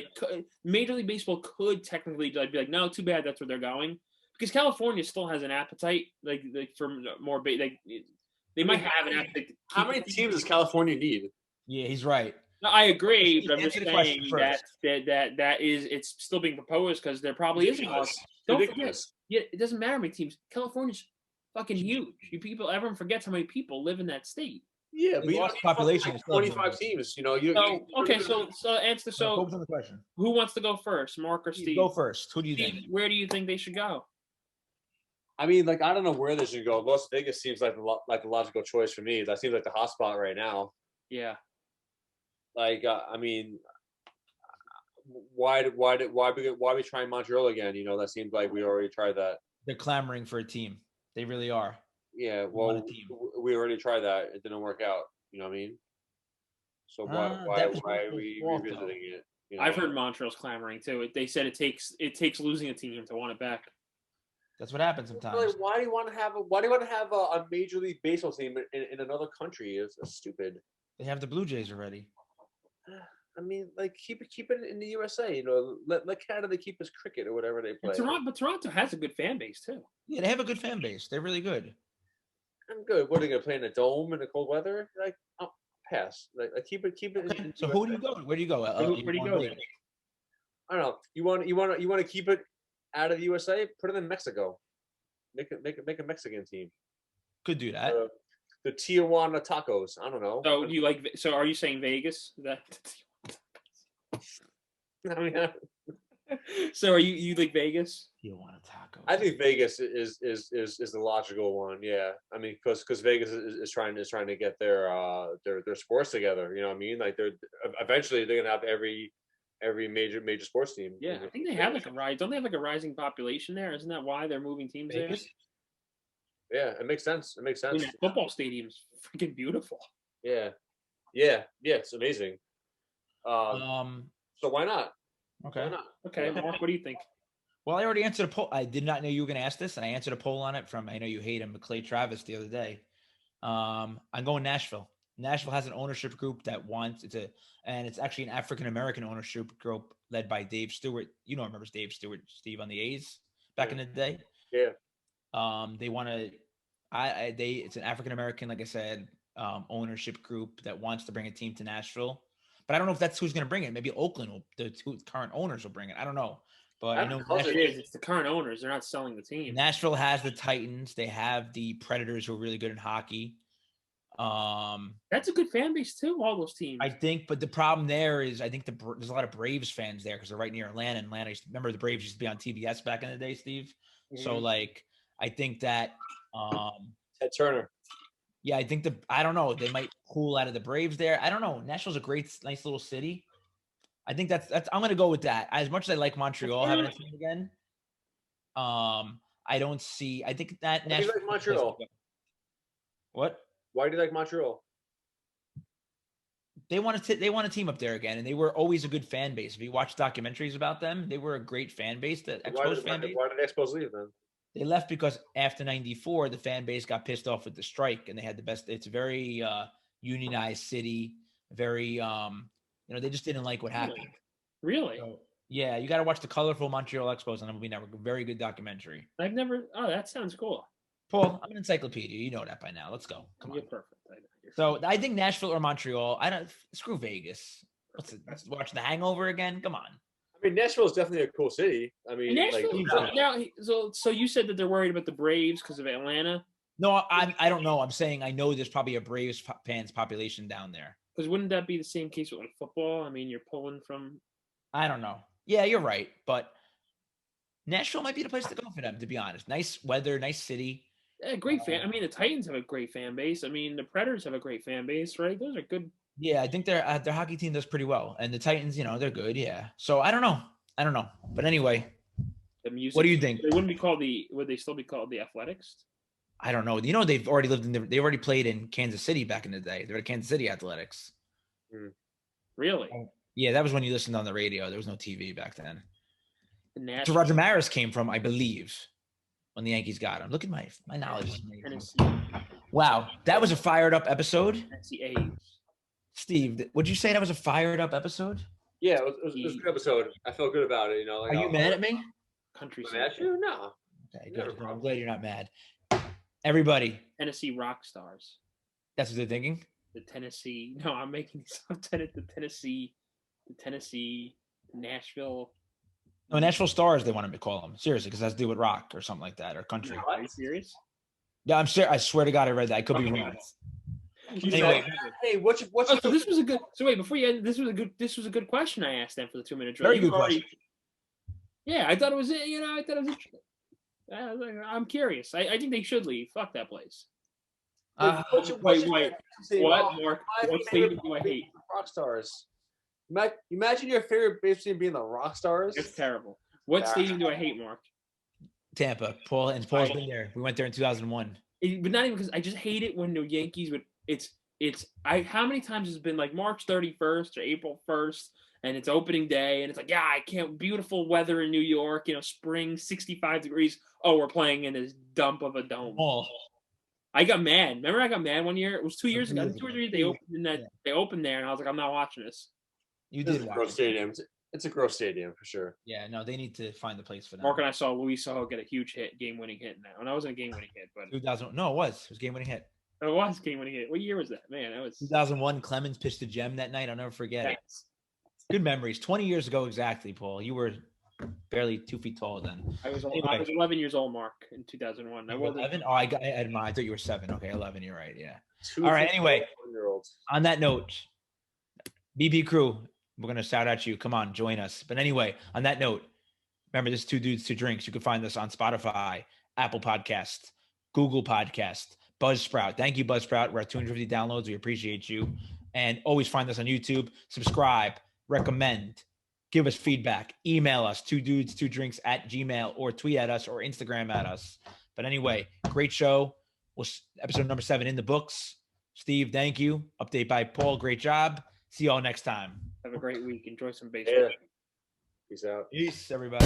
Major League Baseball could technically be like, no, too bad that's where they're going, because California still has an appetite like for more. They might have an appetite. How many teams does California need? Yeah, he's right. No, I agree, but I'm just saying that it's still being proposed because there probably isn't. Don't forget, it doesn't matter how many teams. California's fucking huge. Everyone forgets how many people live in that state. Yeah, but lost population is 25 teams. So answer. So focus on the question. Who wants to go first, Mark or Steve? Go first. Who do you think? Where do you think they should go? I mean, like, I don't know where they should go. Las Vegas seems like a logical choice for me. That seems like the hot spot right now. Yeah. Like, I mean, why we trying Montreal again? You know, that seems like we already tried that. They're clamoring for a team. They really are. Yeah, They want well, a team. we already tried that. It didn't work out. You know what I mean? So why That was are we Montreal's fault, though. revisiting it? You know? I've heard Montreal's clamoring too. They said it takes losing a team to want it back. That's what happens sometimes. Like, why do you want to have a Major League Baseball team in another country? It's stupid. They have the Blue Jays already. I mean, like keep it in the USA. You know, let Canada keep his cricket or whatever they play. But Toronto has a good fan base too. Yeah, they have a good fan base. They're really good. I'm good. What are they gonna play in a dome in the cold weather? Like, I'll pass. Like keep it. Okay. So who do you go? Where do you go? Where do you go? I don't know. You want to keep it out of the USA? Put it in Mexico. Make a Mexican team. Could do that. The Tijuana Tacos. I don't know. So are you saying Vegas? That. I mean, so are you like Vegas? You want a taco? I think Vegas is the logical one. Yeah, I mean, because Vegas is trying to get their sports together. You know what I mean? Like eventually they're gonna have every major sports team. Yeah, I think they have like a rise. Don't they have like a rising population there? Isn't that why they're moving teams Vegas? There? Yeah, it makes sense. It makes sense. I mean, that football stadium's freaking beautiful. Yeah, it's amazing. So why not? Okay. Why not? Okay, Mark, what do you think? Well, I already answered a poll. I did not know you were going to ask this, and I answered a poll on it from, I know you hate him, Clay Travis the other day. I'm going Nashville. Nashville has an ownership group that wants and it's actually an African-American ownership group led by Dave Stewart. You know, remember Dave Stewart, Steve, on the A's back in the day? Yeah. They want to, it's an African-American, like I said, ownership group that wants to bring a team to Nashville. But I don't know if that's who's going to bring it. Maybe Oakland the two current owners will bring it. I don't know. But I know it's the current owners. They're not selling the team. Nashville has the Titans. They have the Predators, who are really good in hockey. That's a good fan base too. All those teams, I think. But the problem there is, I think there's a lot of Braves fans there because they're right near Atlanta. And Atlanta, remember the Braves used to be on TBS back in the day, Steve. Mm-hmm. So like, I think that Ted Turner. Yeah, I think I don't know. They might pull out of the Braves there. I don't know. Nashville's a nice little city. I think that's. I'm going to go with that. As much as I like Montreal having a team again, I don't see. I think that Nashville. Why do you like Montreal? What? Why do you like Montreal? They want a team up there again, and they were always a good fan base. If you watch documentaries about them, they were a great fan base. The Expos fan base. Why did Expos leave then? They left because after '94, the fan base got pissed off with the strike, and they had the best. It's a very unionized city. Very, they just didn't like what happened. Really? So, yeah, you got to watch the Colorful Montreal Expos on MLB Network. Very good documentary. I've never. Oh, that sounds cool. Paul, I'm an encyclopedia. You know that by now. Let's go. Come on. You're perfect. So I think Nashville or Montreal. Screw Vegas. Let's watch The Hangover again. Come on. I mean, Nashville is definitely a cool city. I mean, so you said that they're worried about the Braves because of Atlanta. No, I don't know. I'm saying I know there's probably a Braves fans population down there. Because wouldn't that be the same case with like football? I mean, you're pulling from. I don't know. Yeah, you're right, but Nashville might be the place to go for them. To be honest, nice weather, nice city. Yeah, great fan. I mean, the Titans have a great fan base. I mean, the Predators have a great fan base, right? Those are good. Yeah, I think their hockey team does pretty well, and the Titans, they're good. Yeah. So I don't know. But anyway, the music. What do you think? They wouldn't be called would they still be called the Athletics? I don't know. They've already they already played in Kansas City back in the day. They were the Kansas City Athletics. Really? Yeah, that was when you listened on the radio. There was no TV back then. So Roger Maris came from, I believe, when the Yankees got him. Look at my knowledge. Wow, that was a fired up episode. Steve, would you say that was a fired up episode? Yeah, it was a good episode. I felt good about it. Are you mad at me? Country. I'm mad at you? No. Okay, good. I'm glad you're not mad. Everybody. Tennessee rock stars. That's what they're thinking? The Tennessee. No, I'm making the Tennessee, Nashville. No, Nashville Stars, they want to call them. Seriously, because that's to do with rock or something like that, or country. No, are you serious? Yeah, I'm serious. I swear to God, I read that. I could be wrong. Anyway, hey, what's so this was a good. So wait, before you end, this was a good question I asked them for the 2-minute drill. Very good question. Yeah, I thought it was. I thought it was. I'm curious. I think they should leave. Fuck that place. Wait. What, Mark? What state do I hate? Rock stars. Imagine your favorite baseball team being the Rock Stars. It's terrible. What stadium do I hate, Mark? Tampa. Paul's been there. We went there in 2001. But not even because I just hate it when the Yankees would. How many times has it been like March 31st or April 1st, and it's opening day, and it's like, yeah, I can't. Beautiful weather in New York, spring, 65 degrees. Oh, we're playing in this dump of a dome. Oh. I got mad. Remember, I got mad one year. It was 2 years ago. 2 or 3 years they opened in that. Yeah. They opened there, and I was like, I'm not watching this. You did. It's a gross stadium. It's a gross stadium for sure. Yeah, no, they need to find the place for that. Mark and I saw Luis Sojo get a huge hit, game-winning hit in that. And I wasn't a game-winning hit, but 2000. No, it was game-winning hit. It was game-winning hit. What year was that? Man, that was 2001. Clemens pitched a gem that night. I'll never forget it. Good memories. 20 years ago exactly, Paul. You were barely 2 feet tall then. I was 11 years old, Mark, in 2001. I was 11. Oh, I thought you were 7. Okay, 11. You're right. Yeah. All right. Anyway, on that note, BP crew, we're gonna shout out you. Come on, join us. But anyway, on that note, remember this 2 Dudes 2 Drinks. You can find us on Spotify, Apple Podcast, Google Podcast, Buzzsprout. Thank you, Buzzsprout. We're at 250 downloads. We appreciate you. And always find us on YouTube. Subscribe, recommend, give us feedback, email us 2dudes2drinks@gmail.com or tweet at us or Instagram at us. But anyway, great show. Episode number 7 in the books. Steve, thank you. Update by Paul. Great job. See y'all next time. Have a great week. Enjoy some baseball. Yeah. Peace out. Peace, everybody.